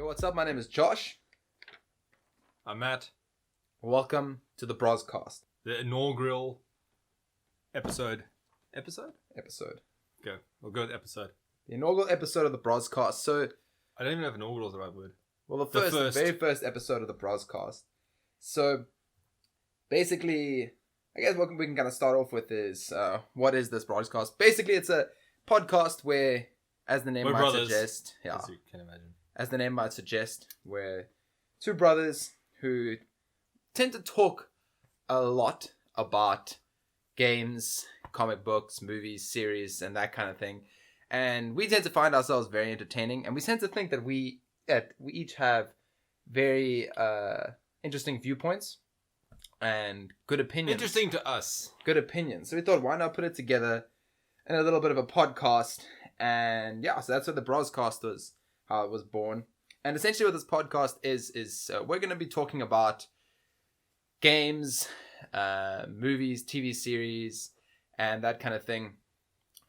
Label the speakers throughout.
Speaker 1: Yo, what's up? My name is Josh.
Speaker 2: I'm Matt.
Speaker 1: Welcome to the Broscast.
Speaker 2: The inaugural episode.
Speaker 1: Episode?
Speaker 2: Go. We'll go with episode.
Speaker 1: The inaugural episode of the Broscast. So,
Speaker 2: I don't even know if inaugural is the right word.
Speaker 1: well, the very first episode of the Broscast. So, basically, I guess what we can kind of start off with is, what is this Broscast? Basically, it's a podcast where, as the name might suggest,
Speaker 2: as you can imagine.
Speaker 1: As the name might suggest, we're two brothers who tend to talk a lot about games, comic books, movies, series, and that kind of thing. And we tend to find ourselves very entertaining, and we tend to think that we each have very interesting viewpoints and good opinions.
Speaker 2: Interesting to us.
Speaker 1: Good opinions. So we thought, why not put it together in a little bit of a podcast? And yeah, so that's what the Broscast was. How it was born. And essentially what this podcast is we're going to be talking about games, movies, TV series, and that kind of thing,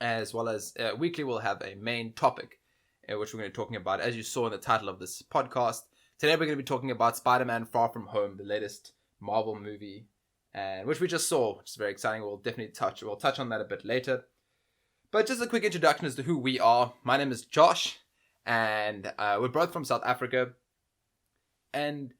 Speaker 1: as well as weekly we'll have a main topic, which we're going to be talking about, as you saw in the title of this podcast. Today we're going to be talking about Spider-Man Far From Home, the latest Marvel movie, and which we just saw, which is very exciting. We'll touch on that a bit later. But just a quick introduction as to who we are. My name is Josh. And we're both from South Africa. And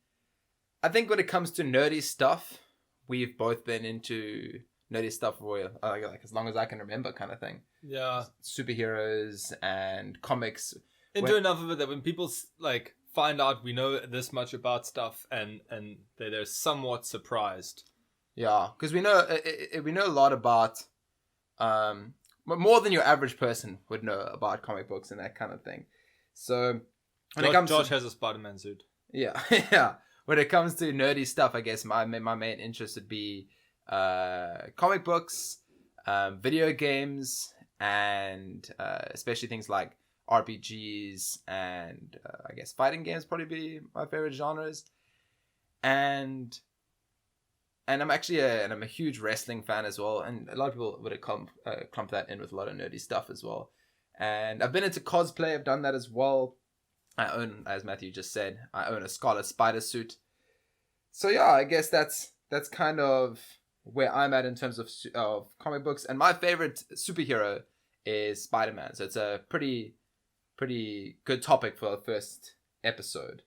Speaker 1: I think when it comes to nerdy stuff, we've both been into nerdy stuff for like as long as I can remember, kind of thing.
Speaker 2: Yeah.
Speaker 1: Superheroes and comics.
Speaker 2: Into enough of it that when people like find out we know this much about stuff and they're somewhat surprised.
Speaker 1: Yeah, because we know a lot about more than your average person would know about comic books and that kind of thing. So,
Speaker 2: Josh has a Spider-Man suit.
Speaker 1: Yeah, yeah. When it comes to nerdy stuff, I guess my main interest would be comic books, video games, and especially things like RPGs and I guess fighting games probably be my favorite genres. And I'm actually I'm a huge wrestling fan as well, and a lot of people would clump that in with a lot of nerdy stuff as well. And I've been into cosplay. I've done that as well. I own, as Matthew just said, a Scarlet Spider suit. So yeah, I guess that's kind of where I'm at in terms of comic books. And my favorite superhero is Spider-Man. So it's a pretty good topic for the first episode.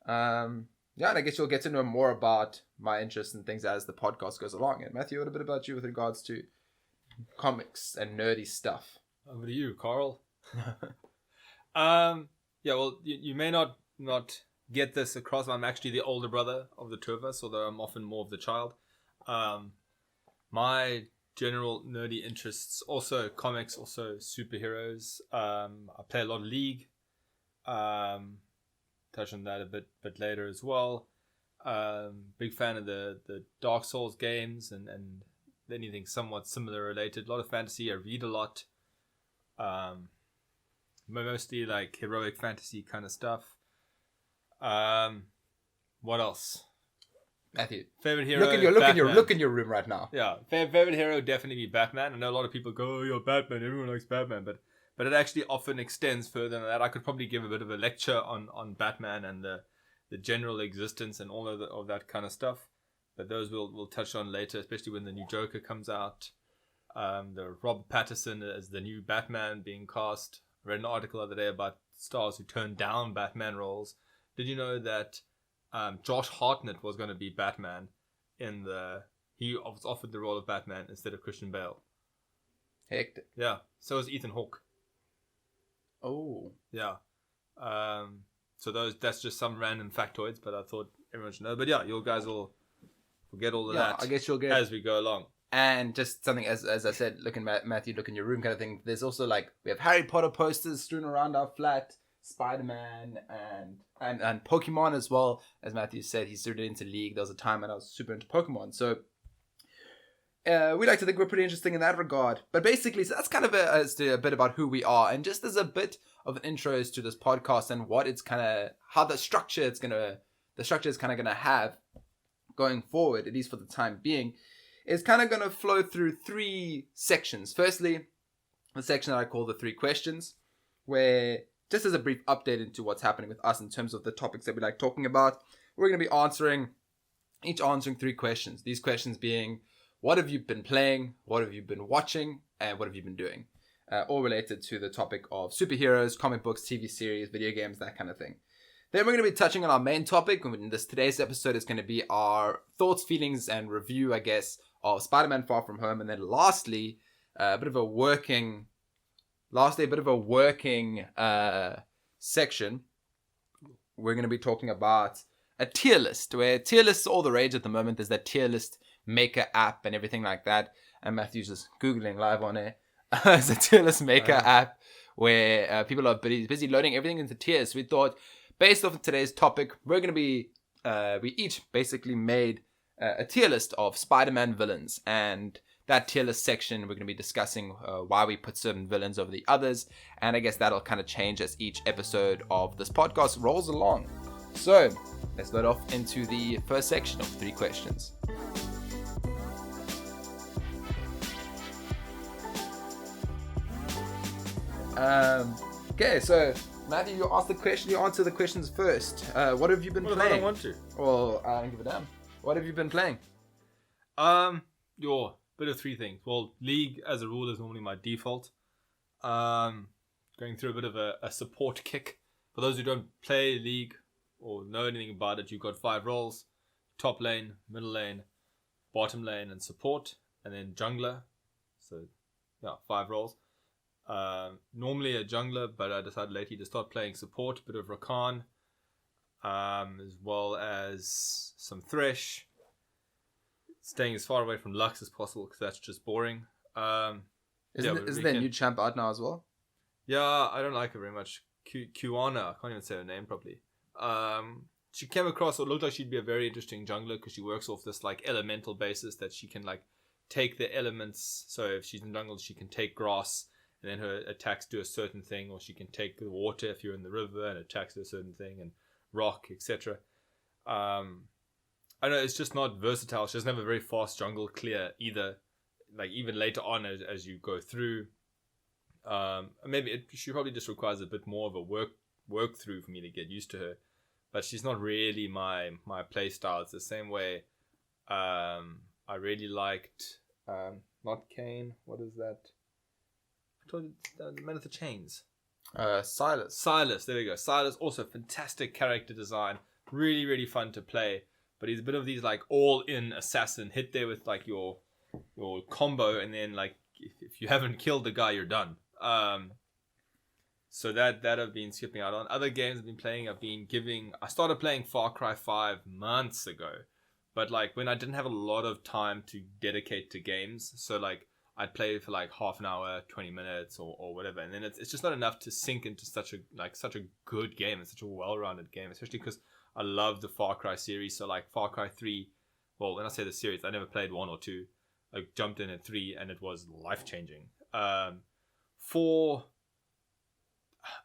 Speaker 1: Yeah, and I guess you'll get to know more about my interests and things as the podcast goes along. And Matthew, what a bit about you with regards to comics and nerdy stuff?
Speaker 2: Over to you, Carl. Yeah, well, you may not get this across. I'm actually the older brother of the two of us, although I'm often more of the child. My general nerdy interests, also comics, also superheroes. I play a lot of League. Touch on that a bit later as well. Big fan of the Dark Souls games and anything somewhat similar related. A lot of fantasy. I read a lot. Mostly like heroic fantasy kind of stuff. What else?
Speaker 1: Matthew,
Speaker 2: favorite hero.
Speaker 1: Look in your room right now.
Speaker 2: Yeah, favorite hero definitely be Batman. I know a lot of people go, "Oh, you're Batman. Everyone likes Batman," but it actually often extends further than that. I could probably give a bit of a lecture on Batman and the general existence and all of that kind of stuff. But those we'll touch on later, especially when the new Joker comes out. The Robert Pattinson as the new Batman being cast. I read an article the other day about stars who turned down Batman roles. Did you know that Josh Hartnett was going to be Batman he was offered the role of Batman instead of Christian Bale?
Speaker 1: Hectic.
Speaker 2: Yeah. So was Ethan Hawke.
Speaker 1: Oh.
Speaker 2: Yeah. So that's just some random factoids, but I thought everyone should know. But yeah, you guys will get all of that.
Speaker 1: I guess you'll get
Speaker 2: as we go along. And
Speaker 1: just something, as I said, Matthew, look in your room kind of thing. There's also we have Harry Potter posters strewn around our flat, Spider-Man and Pokemon as well. As Matthew said, he's super into League. There was a time when I was super into Pokemon. So we like to think we're pretty interesting in that regard. But basically, so that's kind of a bit about who we are. And just as a bit of an intro to this podcast and what it's kind of, how the structure is kind of going to have going forward, at least for the time being, is kind of going to flow through three sections. Firstly, the section that I call the three questions, where just as a brief update into what's happening with us in terms of the topics that we like talking about, we're going to be answering 3 questions. These questions being, what have you been playing? What have you been watching? And what have you been doing? All related to the topic of superheroes, comic books, TV series, video games, that kind of thing. Then we're going to be touching on our main topic. In today's episode is going to be our thoughts, feelings, and review, I guess, of Spider-Man Far From Home. And then lastly, a bit of a working section. We're going to be talking about a tier list, where tier lists are all the rage at the moment. There's that tier list maker app and everything like that. And Matthew's just Googling live on it. It's a tier list maker app where people are busy loading everything into tiers. So we thought, based off of today's topic, we're going to be, we each basically made a tier list of Spider-Man villains. And that tier list section, we're going to be discussing why we put certain villains over the others. And I guess that'll kind of change as each episode of this podcast rolls along. So let's load off into the first section of 3 questions. Okay, so Matthew, you asked the question. You answer the questions first. What have you been playing?
Speaker 2: I don't want to.
Speaker 1: Well, I don't give a damn. What have you been playing?
Speaker 2: Your bit of 3 things. Well, League as a rule is normally my default. Going through a bit of a support kick. For those who don't play League or know anything about it, you've got 5 roles: top lane, middle lane, bottom lane, and support, and then jungler. So, yeah, 5 roles. Normally a jungler, but I decided lately to start playing support, a bit of Rakan, as well as some Thresh, staying as far away from Lux as possible because that's just boring.
Speaker 1: Isn't there a new champ out now as well?
Speaker 2: Yeah, I don't like her very much. Kiwana, I can't even say her name properly. She came across, it looked like she'd be a very interesting jungler because she works off this like elemental basis that she can like take the elements. So if she's in jungle, she can take grass, and then her attacks do a certain thing, or she can take the water if you're in the river and attacks do a certain thing, and rock, etc. I know it's just not versatile. She doesn't have a very fast jungle clear either. Like even later on as you go through, she probably just requires a bit more of a work through for me to get used to her. But she's not really my play style. It's the same way. I really liked not Kane. What is that? The Man of the Chains. Silas, there we go. Silas, also fantastic character design. Really, really fun to play. But he's a bit of these like all-in assassin. Hit there with like your combo, and then like if you haven't killed the guy, you're done. So that I've been skipping out on. Other games I've been playing, I started playing Far Cry 5 months ago. But like when I didn't have a lot of time to dedicate to games, so like I'd play it for like half an hour, 20 minutes or whatever. And then it's just not enough to sink into such a good game. It's such a well-rounded game, especially because I love the Far Cry series. So like Far Cry 3, well, when I say the series, I never played 1 or 2. I jumped in at 3 and it was life-changing. 4,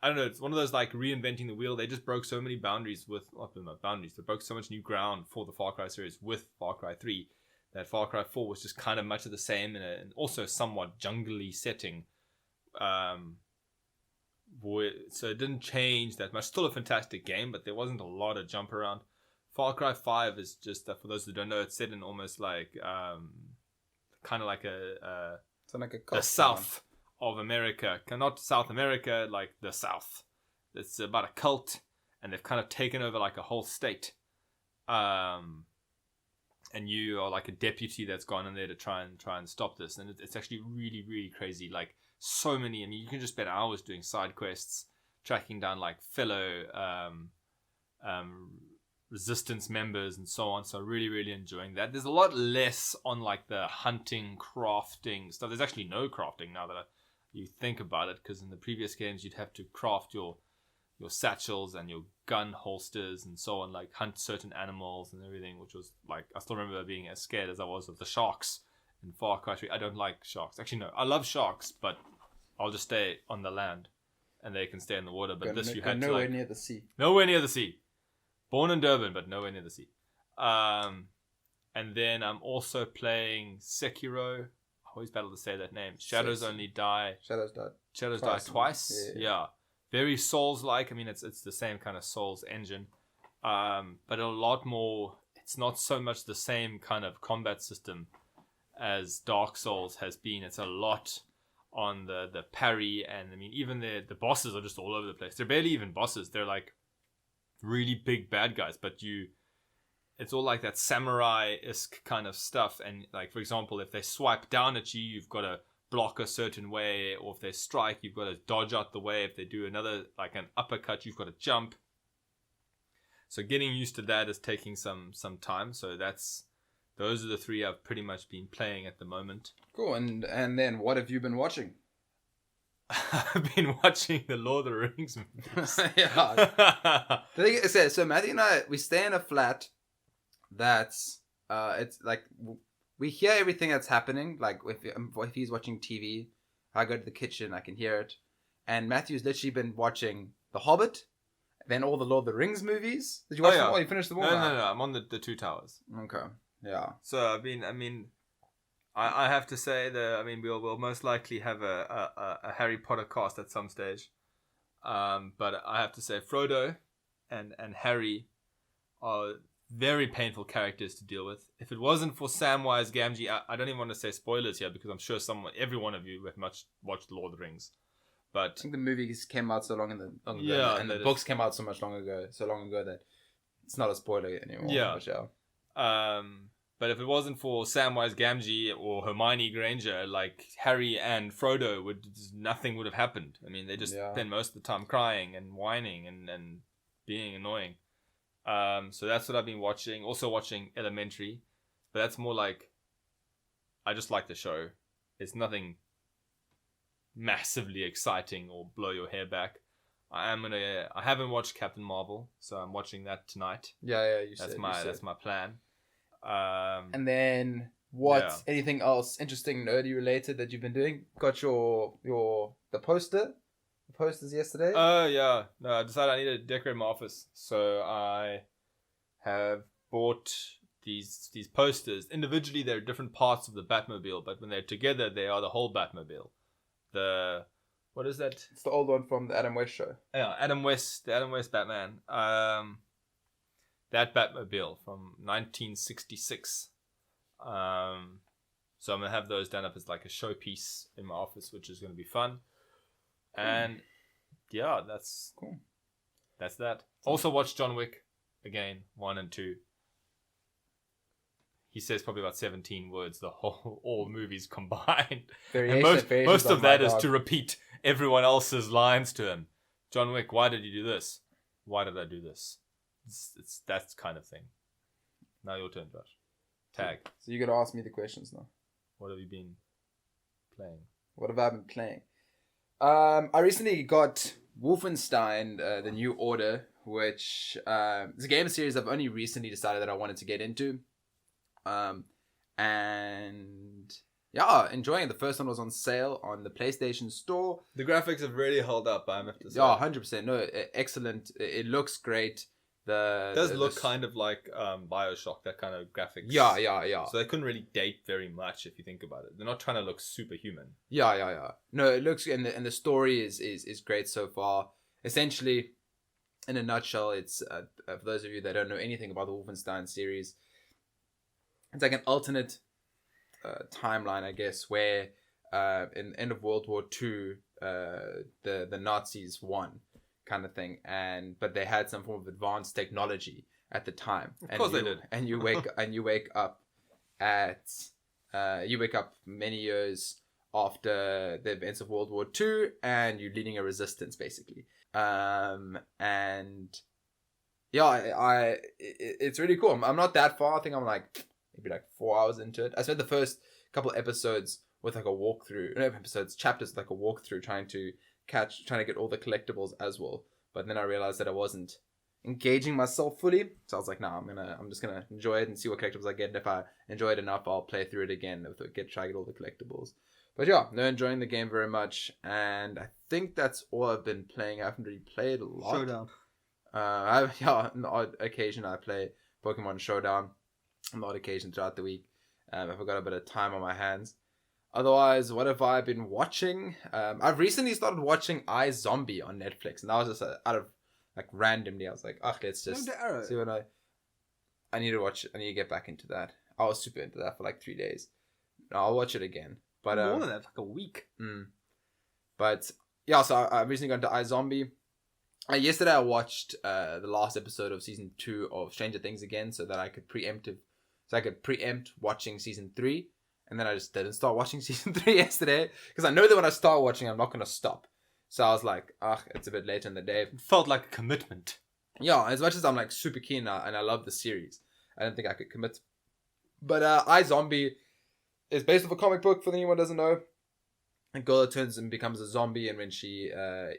Speaker 2: I don't know, it's one of those like reinventing the wheel. They just broke so many boundaries they broke so much new ground for the Far Cry series with Far Cry 3. That Far Cry 4 was just kind of much of the same in an also somewhat jungly setting. So it didn't change that much. Still a fantastic game, but there wasn't a lot of jump around. Far Cry 5 is just, for those who don't know, it's set in almost like, kind of like the south of America. Not South America, like the South. It's about a cult, and they've kind of taken over like a whole state. And you are like a deputy that's gone in there to try and stop this. And it's actually really, really crazy. Like so many, you can just spend hours doing side quests, tracking down like fellow resistance members and so on. So really, really enjoying that. There's a lot less on like the hunting, crafting stuff. There's actually no crafting now that you think about it, because in the previous games you'd have to craft your satchels and your gun holsters and so on, like hunt certain animals and everything, which was like, I still remember being as scared as I was of the sharks in Far Cry 3. I don't like sharks. Actually, no, I love sharks, but I'll just stay on the land and they can stay in the water. But you had to
Speaker 1: nowhere near the sea.
Speaker 2: Nowhere near the sea. Born in Durban, but nowhere near the sea. And then I'm also playing Sekiro. I always battle to say that name. Shadows Die
Speaker 1: Twice.
Speaker 2: Twice. Yeah. very Souls-like. I mean, it's the same kind of Souls engine, but a lot more. It's not so much the same kind of combat system as Dark Souls has been. It's a lot on the parry, and I mean, even the bosses are just all over the place. They're barely even bosses. They're like really big bad guys, but it's all like that samurai-esque kind of stuff. And like, for example, if they swipe down at you, you've got to block a certain way, or if they strike, you've got to dodge out the way. If they do another, like an uppercut, you've got to jump. So getting used to that is taking some time. So those are the three I've pretty much been playing at the moment.
Speaker 1: Cool. And then what have you been watching?
Speaker 2: I've been watching the Lord of the Rings movies.
Speaker 1: Yeah. The thing is, so Matthew and I, we stay in a flat that's it's like we hear everything that's happening. Like if he's watching TV, I go to the kitchen, I can hear it. And Matthew's literally been watching The Hobbit, then all the Lord of the Rings movies. Did you watch them all? You finished them all?
Speaker 2: No. I'm on the Two Towers.
Speaker 1: Okay. Yeah.
Speaker 2: So I have to say that we'll most likely have a Harry Potter cast at some stage. But I have to say Frodo and Harry are very painful characters to deal with. If it wasn't for Samwise Gamgee, I don't even want to say spoilers here because I'm sure every one of you have watched Lord of the Rings. But
Speaker 1: I think the movies came out so long ago, and the books came out so long ago that it's not a spoiler anymore.
Speaker 2: Yeah.
Speaker 1: But yeah.
Speaker 2: But if it wasn't for Samwise Gamgee or Hermione Granger, like Harry and Frodo, nothing would have happened. I mean, they just spend most of the time crying and whining and being annoying. So that's what I've been watching. Also watching Elementary, but that's more like I just like the show. It's nothing massively exciting or blow your hair back. I haven't watched Captain Marvel, so I'm watching that tonight.
Speaker 1: Yeah.
Speaker 2: That's my plan.
Speaker 1: And then anything else interesting, nerdy related that you've been doing? Got the posters yesterday?
Speaker 2: Oh yeah. No, I decided I needed to decorate my office. So I have bought these posters. Individually they're different parts of the Batmobile, but when they're together they are the whole Batmobile. What is that?
Speaker 1: It's the old one from the Adam West show.
Speaker 2: Yeah, the Adam West Batman. That Batmobile from 1966. So I'm going to have those done up as like a showpiece in my office, which is going to be fun. Cool. And yeah, that's
Speaker 1: cool.
Speaker 2: That's that. Also watch John Wick again, 1 and 2. He says probably about 17 words, all movies combined. And most of that is to repeat everyone else's lines to him. John Wick, why did you do this? Why did I do this? It's that kind of thing. Now your turn, Josh. Tag.
Speaker 1: So you're going to ask me the questions now.
Speaker 2: What have you been playing?
Speaker 1: What have I been playing? I recently got Wolfenstein, the New Order, which is a game series I've only recently decided that I wanted to get into. And yeah, enjoying it. The first one was on sale on the PlayStation Store.
Speaker 2: The graphics have really held up, I have to say.
Speaker 1: Yeah, 100%. No, excellent. It looks great.
Speaker 2: It does look kind of like Bioshock, that kind of graphics.
Speaker 1: Yeah.
Speaker 2: So they couldn't really date very much if you think about it. They're not trying to look superhuman.
Speaker 1: Yeah. No, it looks, and the story is great so far. Essentially, in a nutshell, it's for those of you that don't know anything about the Wolfenstein series, it's like an alternate timeline, I guess, where in the end of World War II, the Nazis won, kind of thing, but they had some form of advanced technology at the time.
Speaker 2: Of course they did.
Speaker 1: And you wake up many years after the events of World War II, and you're leading a resistance, basically. And yeah, it's really cool. I'm not that far. I think I'm like maybe like 4 hours into it. I spent the first couple episodes with like a walkthrough, chapters like a walkthrough, trying to get all the collectibles as well. But then I realized that I wasn't engaging myself fully, so I was like, nah, I'm just gonna enjoy it and see what collectibles I get. And if I enjoy it enough, I'll play through it again try to get all the collectibles. But yeah, no, enjoying the game very much, and I think that's all I've been playing. I haven't really played a lot.
Speaker 2: Showdown.
Speaker 1: On the odd occasion I play Pokemon Showdown. On the odd occasion throughout the week, if I've got a bit of time on my hands. Otherwise, what have I been watching? I've recently started watching iZombie on Netflix, and that was just out of like randomly. I was like, let's just see what I need to watch. I need to get back into that. I was super into that for like 3 days. No, I'll watch it again. But
Speaker 2: more than that, like a week.
Speaker 1: But yeah, so I recently got into iZombie. Yesterday I watched the last episode of season 2 of Stranger Things again, so that I could preempt watching season 3. And then I just didn't start watching season 3 yesterday because I know that when I start watching, I'm not going to stop. So I was like, it's a bit late in the day.
Speaker 2: It felt like a commitment.
Speaker 1: Yeah, as much as I'm like super keen and I love the series, I don't think I could commit. But iZombie is based off a comic book, for anyone who doesn't know. A girl that turns and becomes a zombie, and when she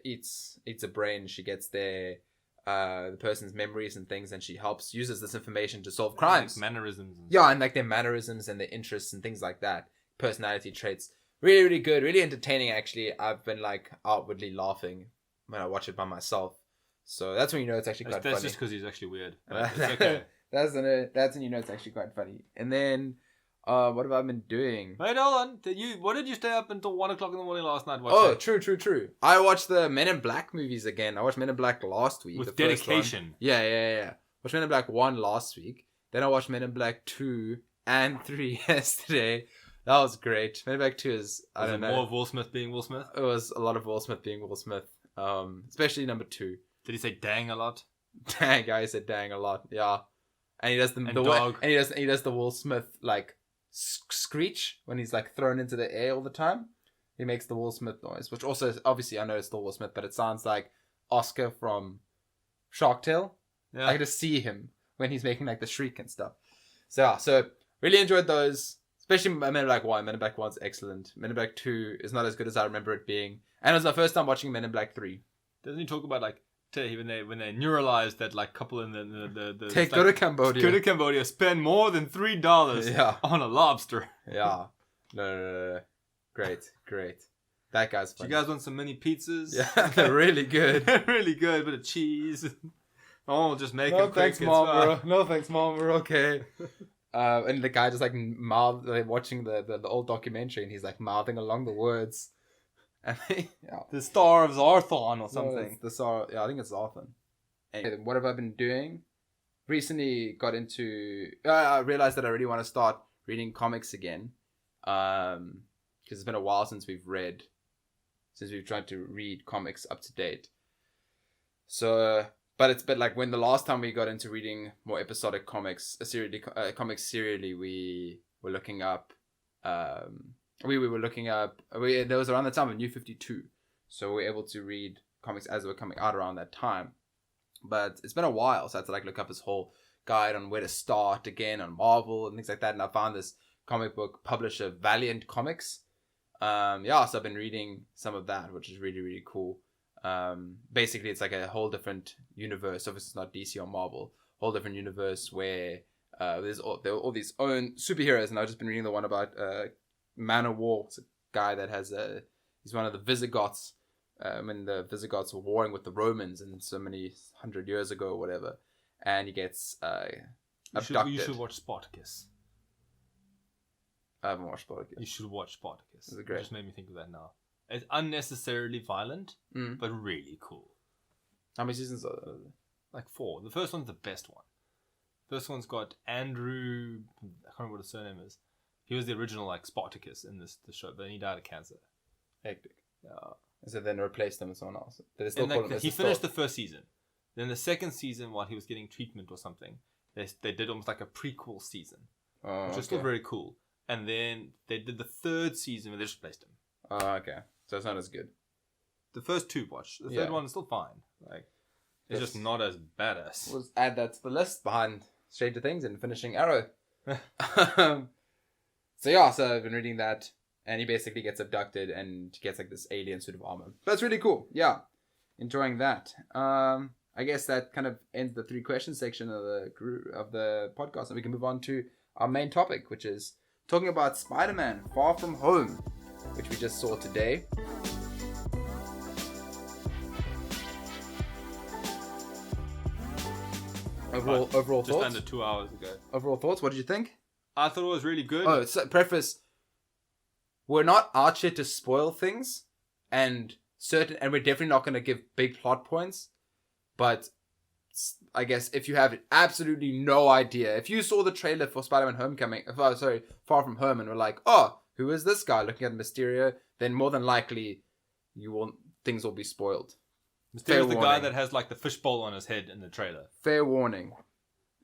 Speaker 1: eats a brain, she gets the person's memories and things, and she uses this information to solve crimes.
Speaker 2: Like mannerisms.
Speaker 1: And like their mannerisms and their interests and things like that. Personality traits. Really, really good. Really entertaining, actually. I've been like outwardly laughing when I watch it by myself. So that's when you know it's actually quite funny.
Speaker 2: That's just because he's actually weird. It's okay.
Speaker 1: That's when you know it's actually quite funny. And then, what have I been doing?
Speaker 2: Wait, hold on. What did you stay up until 1 o'clock in the morning last night watching?
Speaker 1: Oh, true. I watched the Men in Black movies again. I watched Men in Black last week.
Speaker 2: With dedication.
Speaker 1: Yeah. Watched Men in Black 1 last week. Then I watched Men in Black 2 and 3 yesterday. That was great. Men in Black 2 is, I don't know.
Speaker 2: More of Will Smith being Will Smith?
Speaker 1: It was a lot of Will Smith being Will Smith. Especially number 2.
Speaker 2: Did he say dang a lot?
Speaker 1: Dang, he said dang a lot. Yeah. And he does the
Speaker 2: dog.
Speaker 1: And he does the Will Smith like screech when he's like thrown into the air all the time. He makes the Will Smith noise, which also obviously I know it's still Will Smith, but it sounds like Oscar from Shark Tale. Yeah. I can just see him when he's making like the shriek and stuff. So really enjoyed those, especially Men in Black 1. Men in Black 1's excellent. Men in Black 2 is not as good as I remember it being, and it was my first time watching Men in Black 3.
Speaker 2: Doesn't he talk about like when they neuralized that like couple in the
Speaker 1: go to Cambodia.
Speaker 2: Go to Cambodia, spend more than $3 on a lobster.
Speaker 1: Yeah. No. Great. That guy's funny.
Speaker 2: Do you guys want some mini pizzas?
Speaker 1: Yeah, they're really good.
Speaker 2: They're really good, bit of cheese. Oh, just make them quick.
Speaker 1: Thanks, Mom. No thanks, Mom. We're okay. And the guy just like watching the old documentary, and he's like mouthing along the words. And
Speaker 2: the Star of Zarthon or something.
Speaker 1: I think it's Zarthon. Anyway, what have I been doing? Recently got into... I realized that I really want to start reading comics again. Because it's been a while since we've tried to read comics up to date. So... But like when the last time we got into reading more episodic comics, comics serially, we were looking up... We were looking up... There was around the time of New 52. So we were able to read comics as they were coming out around that time. But it's been a while, so I had to like look up this whole guide on where to start again on Marvel and things like that. And I found this comic book publisher, Valiant Comics. So I've been reading some of that, which is really, really cool. Basically, it's like a whole different universe. Obviously, it's not DC or Marvel. Whole different universe where there are all these own superheroes. And I've just been reading the one about Man of War. It's a guy that has he's one of the Visigoths. When the Visigoths were warring with the Romans and so many 100 years ago or whatever, and he gets abducted.
Speaker 2: You should watch Spartacus.
Speaker 1: I haven't watched Spartacus.
Speaker 2: You should watch Spartacus.
Speaker 1: Is it great?
Speaker 2: It just made me think of that now. It's unnecessarily violent, but really cool.
Speaker 1: How many seasons are there?
Speaker 2: Like 4. The first one's the best one. First one's got Andrew... I can't remember what his surname is. He was the original like Spartacus in the show, but he died of cancer.
Speaker 1: Hectic. Yeah. So then replaced him with someone else. But they still call him.
Speaker 2: He finished the first season. Then the second season, while he was getting treatment or something, they did almost like a prequel season, which was still very cool. And then they did the third season where they just replaced him.
Speaker 1: Oh, okay. So it's not as good.
Speaker 2: The first 2 watch. The third one is still fine. Like it's just not as badass.
Speaker 1: We'll add that to the list behind Stranger Things and finishing Arrow. So I've been reading that. And he basically gets abducted and gets like this alien suit of armor. That's really cool. Yeah. Enjoying that. I guess that kind of ends the 3 questions section of the podcast. And we can move on to our main topic, which is talking about Spider-Man Far From Home, which we just saw today. Overall thoughts?
Speaker 2: Just under 2 hours ago.
Speaker 1: Overall thoughts? What did you think?
Speaker 2: I thought it was really good.
Speaker 1: Oh, so preface. we're not out here to spoil things, and we're definitely not going to give big plot points, but I guess if you have absolutely no idea, if you saw the trailer for Spider-Man Far From Home, and were like, oh, who is this guy, looking at Mysterio, then more than likely things will be spoiled.
Speaker 2: Mysterio's the guy that has like the fishbowl on his head in the trailer.
Speaker 1: Fair warning.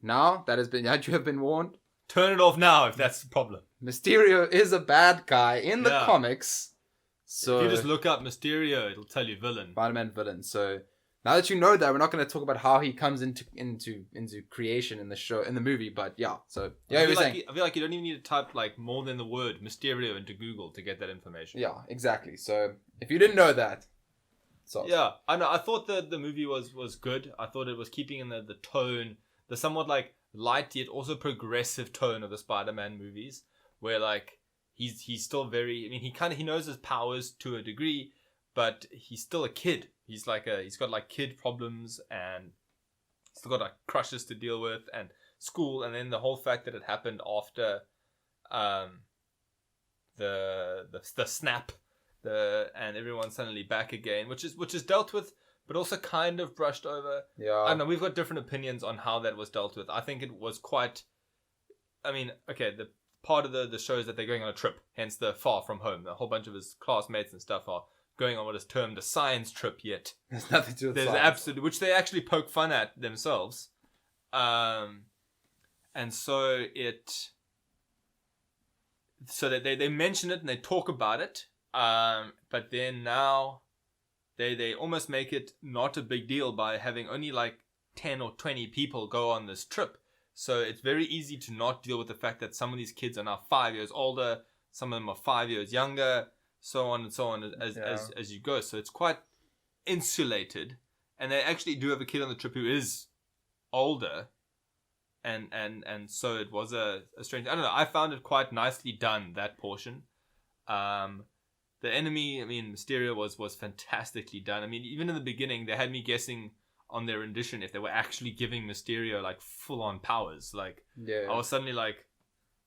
Speaker 1: Now that had you have been warned,
Speaker 2: turn it off now if that's the problem.
Speaker 1: Mysterio is a bad guy in the comics. So
Speaker 2: if you just look up Mysterio, it'll tell you villain.
Speaker 1: Spider-Man villain. So now that you know that, we're not going to talk about how he comes into creation in the movie, but yeah. So yeah,
Speaker 2: I feel like you don't even need to type like more than the word Mysterio into Google to get that information.
Speaker 1: Yeah, exactly. So if you didn't know that,
Speaker 2: yeah, I know. I thought the movie was good. I thought it was keeping in the tone, the somewhat like light yet also progressive tone of the Spider-Man movies, where like he's still very. I mean, he knows his powers to a degree, but he's still a kid. He's got like kid problems, and he's still got like crushes to deal with and school, and then the whole fact that it happened after the snap, and everyone's suddenly back again, which is dealt with, but also kind of brushed over.
Speaker 1: Yeah,
Speaker 2: I don't know, we've got different opinions on how that was dealt with. I think it was quite. I mean, okay, the part of the show is that they're going on a trip, hence the Far From Home. A whole bunch of his classmates and stuff are going on what is termed a science trip yet.
Speaker 1: There's nothing to do with
Speaker 2: There's
Speaker 1: science.
Speaker 2: Absolutely, which they actually poke fun at themselves. And so that they mention it and they talk about it. But then now they almost make it not a big deal by having only like 10 or 20 people go on this trip. So it's very easy to not deal with the fact that some of these kids are now 5 years older, some of them are 5 years younger, so on and so on as you go. So it's quite insulated, and they actually do have a kid on the trip who is older, and so it was a strange. I don't know. I found it quite nicely done, that portion. The enemy, I mean, Mysterio was fantastically done. I mean, even in the beginning, they had me guessing on their rendition if they were actually giving Mysterio like full on powers. Like, I was suddenly like,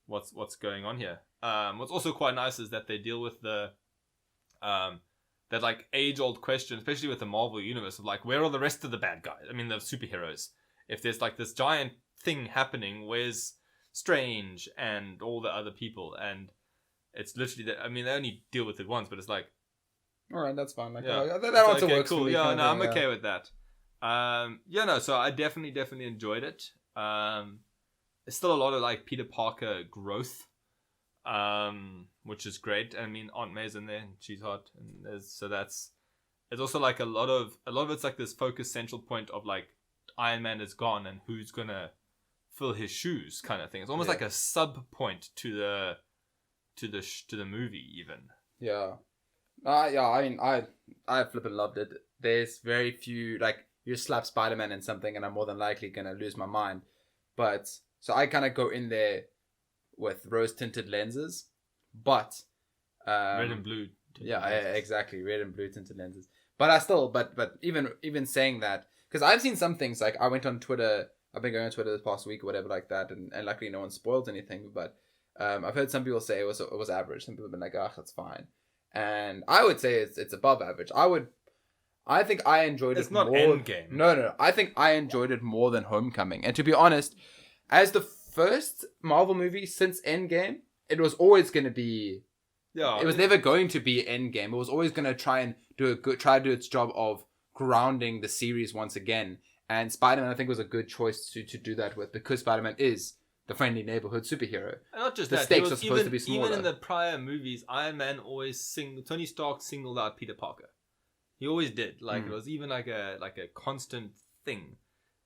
Speaker 2: what's going on here? What's also quite nice is that they deal with that like age-old question, especially with the Marvel universe, of like, where are the rest of the bad guys? I mean, the superheroes. If there's like this giant thing happening, where's Strange and all the other people? And it's literally that. I mean, they only deal with it once, but it's like,
Speaker 1: all right, that's fine. Like,
Speaker 2: that
Speaker 1: also works.
Speaker 2: Cool.
Speaker 1: For me,
Speaker 2: yeah, no, I'm okay with that. So I definitely enjoyed it. There's still a lot of like Peter Parker growth, which is great. I mean, Aunt May's in there and she's hot, and it's also like a lot of it's like this focus central point of like Iron Man is gone and who's gonna fill his shoes kind of thing. It's almost like a sub point to the movie even.
Speaker 1: Yeah. I mean, I flippin' loved it. There's very few, like, you slap Spider-Man in something and I'm more than likely going to lose my mind. But, so I kind of go in there with rose-tinted lenses, but...
Speaker 2: red and blue.
Speaker 1: Yeah, exactly. Red and blue tinted lenses. But I still, but even saying that, because I've seen some things, like, I went on Twitter, I've been going on Twitter this past week or whatever like that, and luckily no one spoiled anything, but I've heard some people say it was average. Some people have been like, that's fine. And I would say it's above average. I think I enjoyed it more.
Speaker 2: It's not Endgame.
Speaker 1: No. I think I enjoyed it more than Homecoming. And to be honest, as the first Marvel movie since Endgame, it was always going to be... Yeah. It was never going to be Endgame. It was always going to try to do its job of grounding the series once again. And Spider-Man, I think, was a good choice to do that with, because Spider-Man is the friendly neighborhood superhero.
Speaker 2: And not just
Speaker 1: the
Speaker 2: that,
Speaker 1: stakes are supposed to be smaller.
Speaker 2: Even in the prior movies, Iron Man Tony Stark singled out Peter Parker. He always did. Like, it was even like a constant thing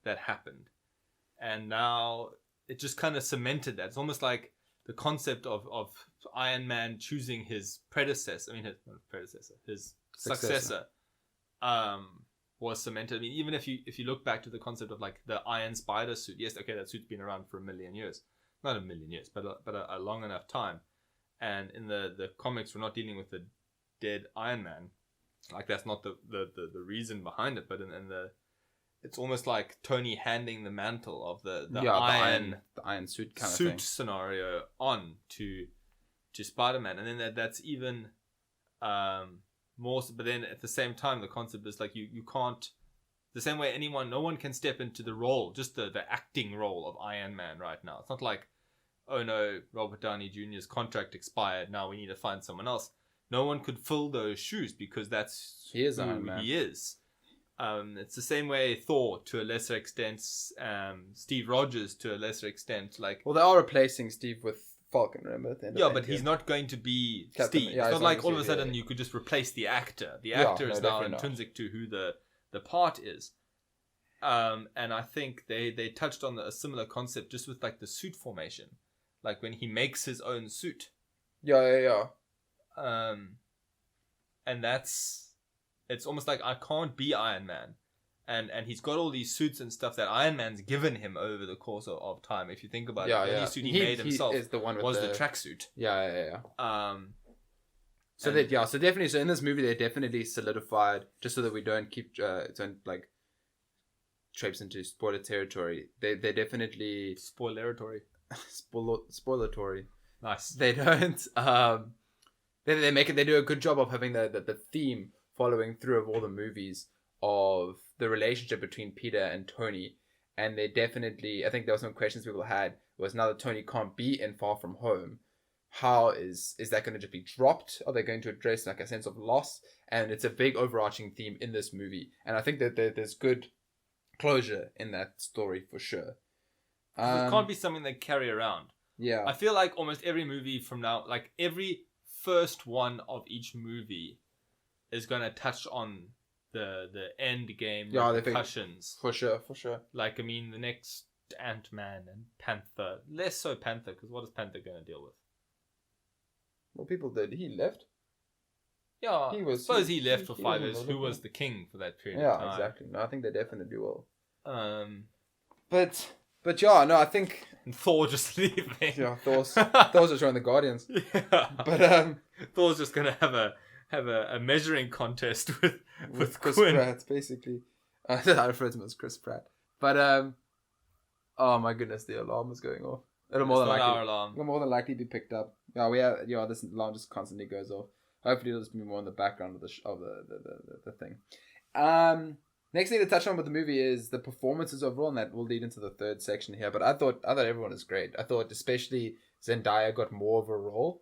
Speaker 2: that happened. And now it just kind of cemented that. It's almost like the concept of Iron Man choosing his successor was cemented. I mean, even if you look back to the concept of like the Iron Spider suit, yes, okay, that suit's been around for 1 million years. Not 1 million years, but a long enough time. And in the comics, we're not dealing with the dead Iron Man. Like, that's not the reason behind it, but in the it's almost like Tony handing the mantle of the iron
Speaker 1: suit kind
Speaker 2: suit
Speaker 1: of thing.
Speaker 2: scenario on to Spider-Man, and then that's even more. But then at the same time, the concept is like you can't. The same way no one can step into the role, just the acting role of Iron Man right now. It's not like, oh no, Robert Downey Jr.'s contract expired, now we need to find someone else. No one could fill those shoes because
Speaker 1: he is
Speaker 2: who
Speaker 1: Iron Man.
Speaker 2: he is. It's the same way Thor, to a lesser extent, Steve Rogers to a lesser extent. Like,
Speaker 1: well, they are replacing Steve with Falcon, remember? At the end of
Speaker 2: but he's not going to be
Speaker 1: Captain,
Speaker 2: Steve.
Speaker 1: yeah,
Speaker 2: it's not like all of a
Speaker 1: Steve,
Speaker 2: sudden you could just replace the actor. The actor is now intrinsic to who the part is. And I think they touched on a similar concept just with like the suit formation, like when he makes his own suit.
Speaker 1: Yeah.
Speaker 2: And it's almost like I can't be Iron Man, and he's got all these suits and stuff that Iron Man's given him over the course of time. If you think about it, the only suit he made himself
Speaker 1: is the one with
Speaker 2: was the tracksuit.
Speaker 1: Yeah. So
Speaker 2: and
Speaker 1: definitely. So in this movie, they definitely solidified, just so that we don't traipse into spoiler territory. They definitely
Speaker 2: spoileratory.
Speaker 1: Spoileratory.
Speaker 2: Nice.
Speaker 1: They don't. They do a good job of having the theme following through of all the movies of the relationship between Peter and Tony, and they definitely. I think there were some questions people had. Was now that Tony can't be in Far From Home, how is that going to just be dropped? Are they going to address like a sense of loss? And it's a big overarching theme in this movie, and I think that there's good closure in that story for sure.
Speaker 2: It can't be something they carry around.
Speaker 1: Yeah,
Speaker 2: I feel like almost every movie from now, like every first one of each movie, is going to touch on the end game repercussions.
Speaker 1: For sure.
Speaker 2: Like, I mean, the next Ant-Man and Panther, less so Panther, because what is Panther going to deal with?
Speaker 1: Well, people did. He left.
Speaker 2: Yeah, I suppose he left for 5 years. Who was the king for that period of time?
Speaker 1: Yeah, exactly. No, I think they definitely will.
Speaker 2: But
Speaker 1: yeah, no, I think...
Speaker 2: And Thor just leaving.
Speaker 1: Yeah, Thor's just joining the Guardians.
Speaker 2: Yeah.
Speaker 1: But
Speaker 2: Thor's just gonna have a measuring contest with
Speaker 1: Chris
Speaker 2: Quinn.
Speaker 1: Pratt, basically. I refer to him as Chris Pratt. But oh my goodness, the alarm is going off. It'll more than likely be picked up. Yeah, this alarm just constantly goes off. Hopefully it'll just be more in the background of the thing. Next thing to touch on with the movie is the performances overall, and that will lead into the third section here. But I thought everyone was great. I thought especially Zendaya got more of a role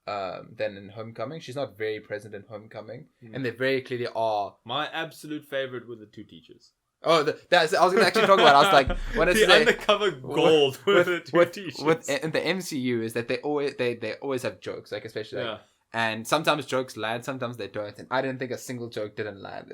Speaker 1: than in Homecoming. She's not very present in Homecoming, and they very clearly are.
Speaker 2: My absolute favorite were the two teachers.
Speaker 1: Oh, I was going to actually talk about it. I was like, when it's
Speaker 2: the undercover gold with the two teachers.
Speaker 1: In the MCU is that they always have jokes, like especially and sometimes jokes land, sometimes they don't. And I didn't think a single joke didn't land.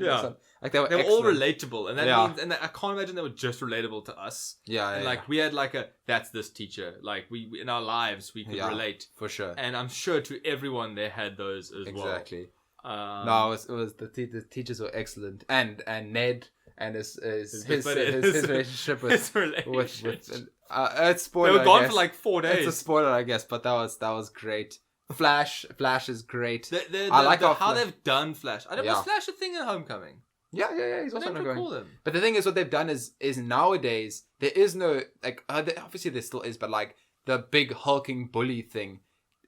Speaker 1: Like they were
Speaker 2: all relatable, and that means, and I can't imagine they were just relatable to us. We had like that's this teacher. Like we in our lives we could relate
Speaker 1: for sure.
Speaker 2: And I'm sure to everyone they had those as well.
Speaker 1: Exactly. No, it was the teachers were excellent, and Ned. And his relationship with it's spoiler.
Speaker 2: They were gone for like 4 days.
Speaker 1: It's a spoiler, I guess, but that was great. Flash is great.
Speaker 2: I like how they've done Flash. Was Flash a thing in Homecoming?
Speaker 1: Yeah. He's also not going.
Speaker 2: Them.
Speaker 1: But the thing is, what they've done is nowadays there is no like obviously there still is, but like the big hulking bully thing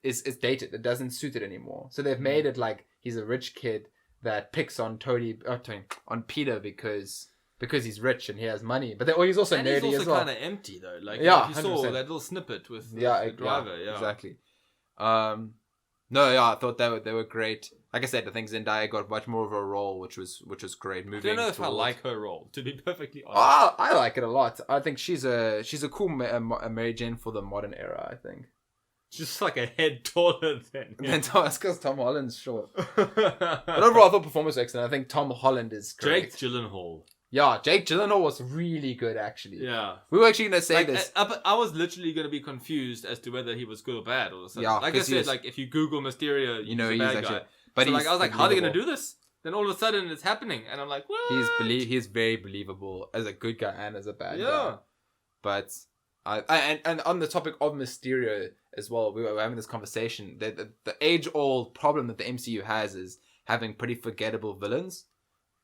Speaker 1: is dated. It doesn't suit it anymore. So they've made it like he's a rich kid that picks on on Peter because he's rich and he has money, but he's also nerdy as well.
Speaker 2: He's also kind of empty though. Like you saw that little snippet with the driver. Yeah,
Speaker 1: exactly. I thought they were great. Like I said, I think Zendaya got much more of a role, which was great.
Speaker 2: I don't know if I like her role, to be perfectly honest.
Speaker 1: I like it a lot. I think she's a cool Mary Jane for the modern era. I think.
Speaker 2: Just like a head taller than
Speaker 1: Thomas, because Tom Holland's short. But overall, I thought performance was excellent. I think Tom Holland is great.
Speaker 2: Jake Gyllenhaal.
Speaker 1: Yeah, Jake Gyllenhaal was really good, actually.
Speaker 2: Yeah.
Speaker 1: We were actually going to say this.
Speaker 2: I was literally going to be confused as to whether he was good or bad or something.
Speaker 1: Yeah,
Speaker 2: like I said, like if you Google Mysterio, he's a bad guy.
Speaker 1: But
Speaker 2: so I was like, how are they going to do this? Then all of a sudden it's happening. And I'm like, what?
Speaker 1: He's very believable as a good guy and as a bad guy. But... And on the topic of Mysterio as well, we were having this conversation. The age-old problem that the MCU has is having pretty forgettable villains.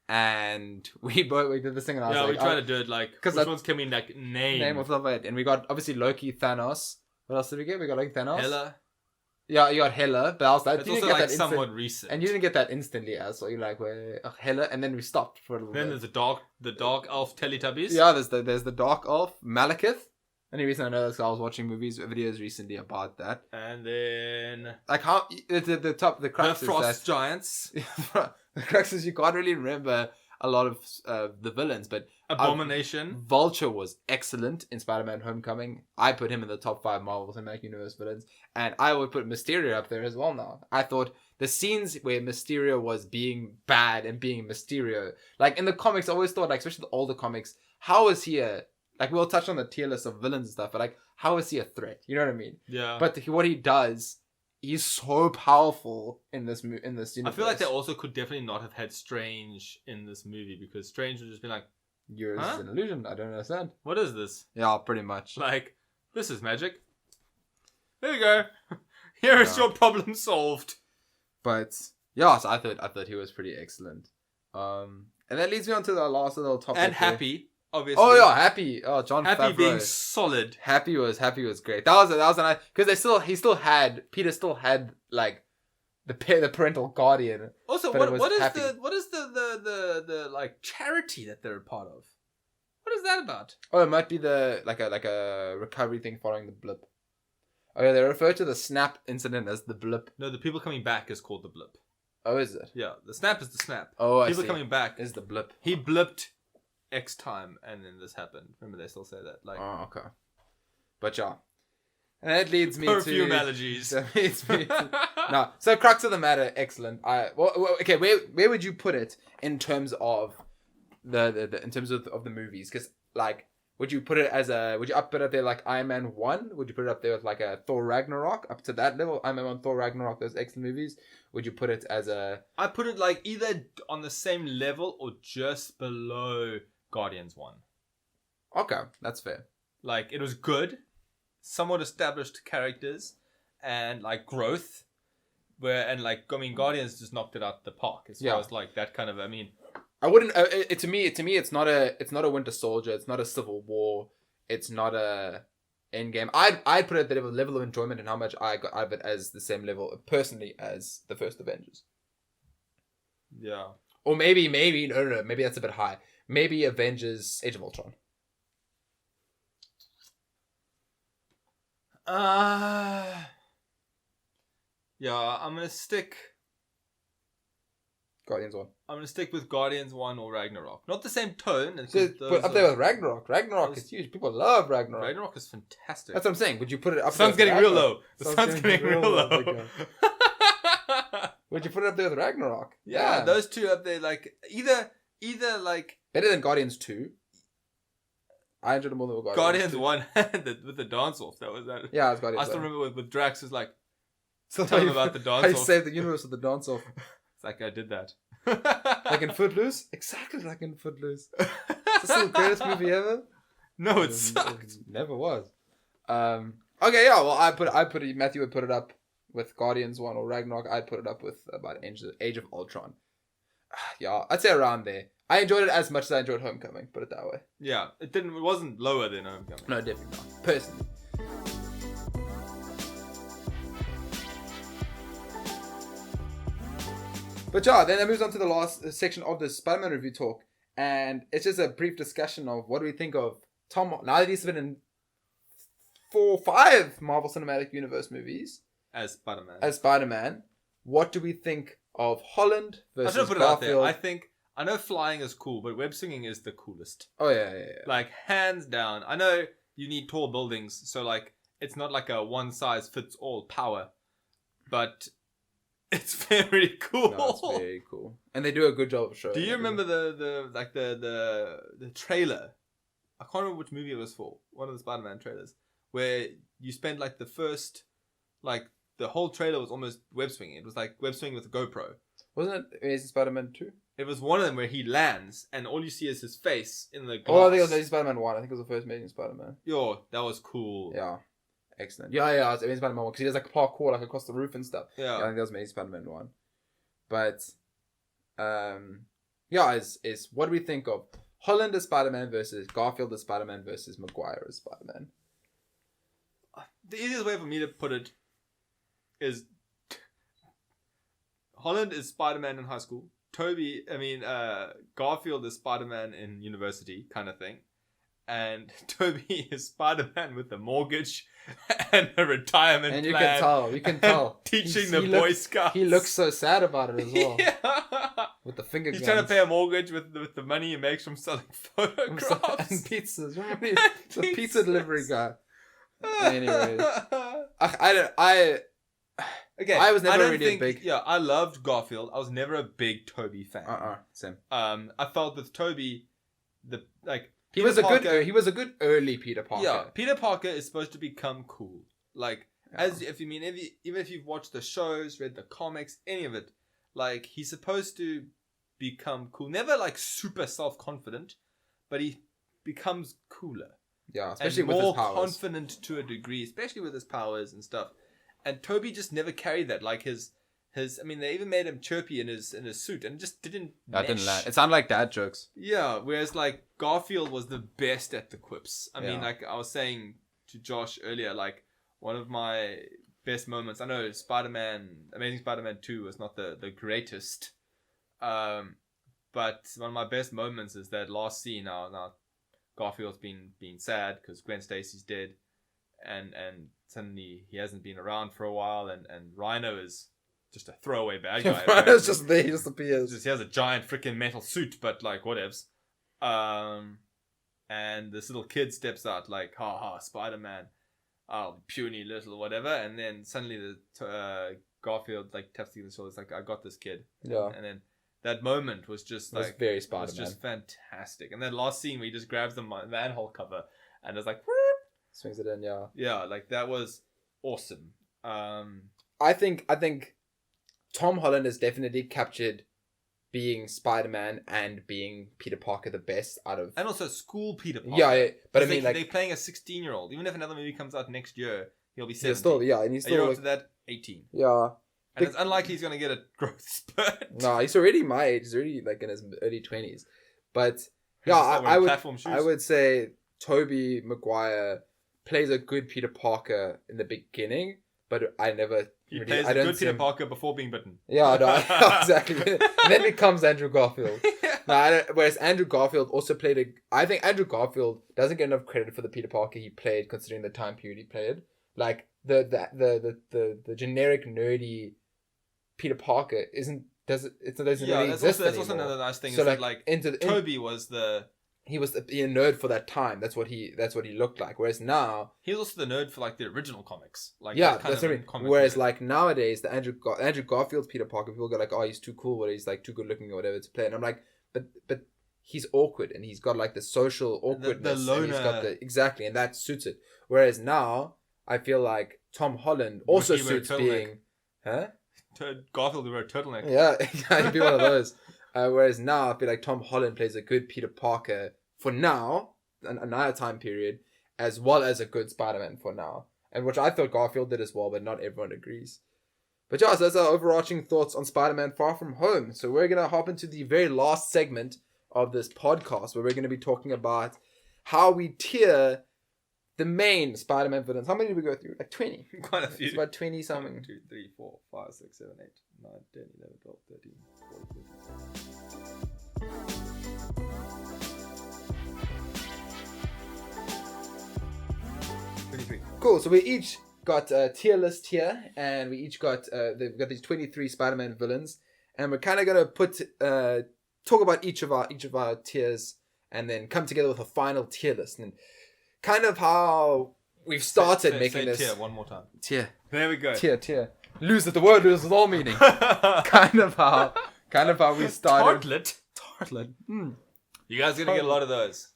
Speaker 1: And we did this thing, and I was like,
Speaker 2: we tried to do it like which ones can we like name
Speaker 1: off the top of it. And we got obviously Loki, Thanos. What else did we get? We got Loki, Thanos,
Speaker 2: Hela.
Speaker 1: Yeah, you got Hella, but I was like,
Speaker 2: It's
Speaker 1: you
Speaker 2: also
Speaker 1: didn't get
Speaker 2: like
Speaker 1: that
Speaker 2: somewhat recent.
Speaker 1: and you didn't get that instantly, so you're like, where Hella, and then we stopped for a little
Speaker 2: Then
Speaker 1: bit.
Speaker 2: there's the dark elf Teletubbies.
Speaker 1: Yeah, there's the Dark Elf, Malekith. Only reason I know this is 'cause I was watching videos recently about that.
Speaker 2: And then
Speaker 1: Like how the crux
Speaker 2: the
Speaker 1: is
Speaker 2: Frost
Speaker 1: that
Speaker 2: Giants.
Speaker 1: the crux is you can't really remember a lot of the villains, but
Speaker 2: Abomination.
Speaker 1: Vulture was excellent in Spider-Man: Homecoming. I put him in the top 5 Marvel Cinematic Universe villains, and I would put Mysterio up there as well. Now I thought the scenes where Mysterio was being bad and being Mysterio, like in the comics, I always thought, like especially the older comics, how is he a like we'll touch on the tier list of villains and stuff, but like how is he a threat? You know what I mean?
Speaker 2: Yeah.
Speaker 1: But what he does, he's so powerful in this universe.
Speaker 2: I feel like they also could definitely not have had Strange in this movie because Strange would just be like,
Speaker 1: Yours is an illusion. I don't understand.
Speaker 2: what is this?
Speaker 1: Yeah, pretty much.
Speaker 2: Like, this is magic. There you go. Here is your problem solved.
Speaker 1: But yeah, so I thought he was pretty excellent. And that leads me on to the last little topic.
Speaker 2: And Happy, obviously.
Speaker 1: Oh yeah, Happy. Oh, John
Speaker 2: Happy
Speaker 1: Favreau.
Speaker 2: being solid.
Speaker 1: Happy was great. That was a nice because Peter still had like the parental guardian.
Speaker 2: Also,
Speaker 1: but
Speaker 2: what is
Speaker 1: Happy.
Speaker 2: the like charity that they're a part of? What is that about?
Speaker 1: Oh, it might be the like a recovery thing following the blip. Oh yeah, they refer to the snap incident as the blip.
Speaker 2: No, the people coming back is called the blip.
Speaker 1: Oh, is it?
Speaker 2: Yeah, the snap is the snap.
Speaker 1: Oh, I
Speaker 2: people
Speaker 1: see.
Speaker 2: coming back
Speaker 1: Is the blip.
Speaker 2: He blipped X time, and then this happened. Remember, they still say that. Like,
Speaker 1: Oh, okay. But yeah, and that leads me
Speaker 2: perfume
Speaker 1: to
Speaker 2: allergies.
Speaker 1: That leads me to, no, so crux of the matter, excellent. Okay. Where would you put it in terms of the in terms of the movies? Because like, would you put it up there like Iron Man 1? Would you put it up there with like a Thor Ragnarok up to that level? Iron Man 1, Thor Ragnarok, those excellent movies. Would you put it as a?
Speaker 2: I put it like either on the same level or just below Guardians 1.
Speaker 1: Okay, that's fair.
Speaker 2: Like, it was good, somewhat established characters, and like growth. Guardians just knocked it out the park as far as like that kind of. I mean,
Speaker 1: I wouldn't. To me, it's not a Winter Soldier. It's not a Civil War. It's not a Endgame. I'd put it at the level of enjoyment and how much I got out of it as the same level personally as the first Avengers.
Speaker 2: Yeah.
Speaker 1: Or maybe no, maybe that's a bit high. Maybe Avengers: Age of Ultron.
Speaker 2: Yeah, I'm gonna stick.
Speaker 1: Guardians 1.
Speaker 2: I'm gonna stick with Guardians 1 or Ragnarok. Not the same tone.
Speaker 1: But up there with Ragnarok. Ragnarok is huge. People love Ragnarok.
Speaker 2: Ragnarok is fantastic.
Speaker 1: That's what I'm saying. Would you put it up?
Speaker 2: The sun's getting real low. The sun's getting real low.
Speaker 1: Would you put it up there with Ragnarok?
Speaker 2: Yeah, those two up there, like either like
Speaker 1: better than Guardians 2. I enjoyed them more than
Speaker 2: Guardians 1 with the dance off. That was that.
Speaker 1: Yeah, it was Guardians.
Speaker 2: I still remember with Drax was like,
Speaker 1: so
Speaker 2: tell him about the dance off.
Speaker 1: I saved the universe with the dance off.
Speaker 2: It's like I did that.
Speaker 1: Like in Footloose? Exactly like in Footloose. Is this the greatest movie ever?
Speaker 2: No, it sucked.
Speaker 1: It never was. Okay, yeah, well, Matthew would put it up with Guardians 1 or Ragnarok. I'd put it up with about Age of Ultron. Yeah, I'd say around there. I enjoyed it as much as I enjoyed Homecoming, put it that way.
Speaker 2: Yeah, it wasn't lower than Homecoming.
Speaker 1: No, definitely not. Personally. But yeah, then that moves on to the last section of the Spider-Man review talk. And it's just a brief discussion of what do we think of Tom. Now that he's been in 5 Marvel Cinematic Universe movies.
Speaker 2: As
Speaker 1: Spider-Man. What do we think of Holland versus
Speaker 2: I should put it
Speaker 1: Garfield?
Speaker 2: out there. I know flying is cool, but web swinging is the coolest.
Speaker 1: Oh, yeah.
Speaker 2: Like, hands down. I know you need tall buildings, so like it's not like a one-size-fits-all power. But it's very cool.
Speaker 1: No, it's very cool. And they do a good job of showing.
Speaker 2: Do you remember the trailer? I can't remember which movie it was for. One of the Spider-Man trailers. Where you spent like the first, like the whole trailer was almost web swinging. It was like web swinging with a GoPro.
Speaker 1: Wasn't it Amazing Spider-Man 2?
Speaker 2: It was one of them where he lands and all you see is his face in the glass.
Speaker 1: Oh, I think it was Amazing Spider-Man 1. I think it was the first Amazing Spider-Man.
Speaker 2: Yo, that was cool.
Speaker 1: Yeah. Excellent. Yeah, it was Amazing Spider-Man 1 because he does like parkour like across the roof and stuff.
Speaker 2: Yeah.
Speaker 1: I think that was Amazing Spider-Man 1. But, yeah, is what do we think of Holland as Spider-Man versus Garfield as Spider-Man versus Maguire as Spider-Man?
Speaker 2: The easiest way for me to put it is Holland is Spider-Man in high school. Garfield is Spider-Man in university, kind of thing. And Toby is Spider-Man with a mortgage and a retirement
Speaker 1: And you
Speaker 2: plan.
Speaker 1: can tell.
Speaker 2: Teaching the Boy Scouts.
Speaker 1: He looks so sad about it as well.
Speaker 2: Yeah.
Speaker 1: With the finger
Speaker 2: He's
Speaker 1: guns.
Speaker 2: trying to pay a mortgage with the money he makes from selling photographs.
Speaker 1: And pizzas. Remember the pizza delivery guy. Anyways. I was never really a big...
Speaker 2: Yeah, I loved Garfield. I was never a big Toby fan.
Speaker 1: Same.
Speaker 2: I felt with Toby,
Speaker 1: He was a good early Peter Parker.
Speaker 2: Yeah, Peter Parker is supposed to become cool. Like, even if you've watched the shows, read the comics, any of it, like, he's supposed to become cool. Never, like, super self-confident, but he becomes cooler.
Speaker 1: Yeah, especially with his powers.
Speaker 2: More confident to a degree, especially with his powers and stuff. And Toby just never carried that. Like, they even made him chirpy in his suit, and it just didn't mesh.
Speaker 1: That didn't land. It sounded like dad jokes.
Speaker 2: Yeah, whereas, like, Garfield was the best at the quips. I mean, like I was saying to Josh earlier, like, one of my best moments, I know Amazing Spider-Man 2 was not the greatest, but one of my best moments is that last scene. Now Garfield's been sad because Gwen Stacy's dead, and suddenly he hasn't been around for a while, and Rhino is just a throwaway bad guy.
Speaker 1: Rhino's just there, he just appears.
Speaker 2: He has a giant freaking metal suit, but like whatevs. And this little kid steps out like, ha, Spider-Man. Oh, puny little whatever. And then suddenly the Garfield like taps the shoulder. It's like, I got this kid.
Speaker 1: Yeah.
Speaker 2: And then that moment was just like,
Speaker 1: very Spider-Man.
Speaker 2: It was just fantastic. And that last scene where he just grabs the manhole cover and it's like,
Speaker 1: swings it in, yeah.
Speaker 2: Yeah, like that was awesome.
Speaker 1: I think Tom Holland has definitely captured being Spider-Man and being Peter Parker the best out of...
Speaker 2: And also school Peter Parker.
Speaker 1: Yeah, but I mean,
Speaker 2: they're playing a 16-year-old. Even if another movie comes out next year, he'll be 17.
Speaker 1: And he's still...
Speaker 2: A year after that, 18.
Speaker 1: Yeah.
Speaker 2: And it's unlikely he's going to get a growth spurt.
Speaker 1: No, he's already my age. He's already like in his early 20s. But, yeah, I would say Tobey Maguire plays a good Peter Parker in the beginning, but I never...
Speaker 2: He plays a good Peter Parker before being bitten.
Speaker 1: Yeah, no, exactly. And then becomes Andrew Garfield. No, whereas Andrew Garfield also played I think Andrew Garfield doesn't get enough credit for the Peter Parker he played, considering the time period he played. Like the generic nerdy Peter Parker doesn't really exist
Speaker 2: that's
Speaker 1: anymore.
Speaker 2: Also another nice thing.
Speaker 1: So
Speaker 2: is like Toby was
Speaker 1: he was a nerd for that time. That's what he looked like. Whereas now
Speaker 2: he was also the nerd for like the original comics. Like
Speaker 1: that's what I mean. Whereas like nowadays, the Andrew Garfield's Peter Parker, people go like, oh, he's too cool, or he's like too good looking or whatever to play. And I'm like, but he's awkward and he's got like the social awkwardness.
Speaker 2: The loner.
Speaker 1: And he's got exactly, and that suits it. Whereas now, I feel like Tom Holland also suits being,
Speaker 2: Garfield would wear a turtleneck.
Speaker 1: Yeah, he'd be one of those. Whereas now, I feel like Tom Holland plays a good Peter Parker for now, another time period, as well as a good Spider-Man for now. And which I thought Garfield did as well, but not everyone agrees. But yeah, so that's our overarching thoughts on Spider-Man Far From Home. So we're going to hop into the very last segment of this podcast, where we're going to be talking about how we tier the main Spider-Man villains. How many did we go through? Like 20?
Speaker 2: Quite a few.
Speaker 1: It's about 20 something.
Speaker 2: 1, 2, 3, 4, 5, 6, 7, 8, 9, 10, 11, 12, 13, 14, 15.
Speaker 1: Cool, so we each got a tier list here, and we each got they've got these 23 Spider-Man villains, and we're kind of gonna talk about each of our tiers, and then come together with a final tier list, and kind of how we've started making this.
Speaker 2: Tier one more time.
Speaker 1: Tier.
Speaker 2: There we go.
Speaker 1: Tier. The word loses all meaning. kind of how we started.
Speaker 2: Tartlet. You guys are going to get a lot of those.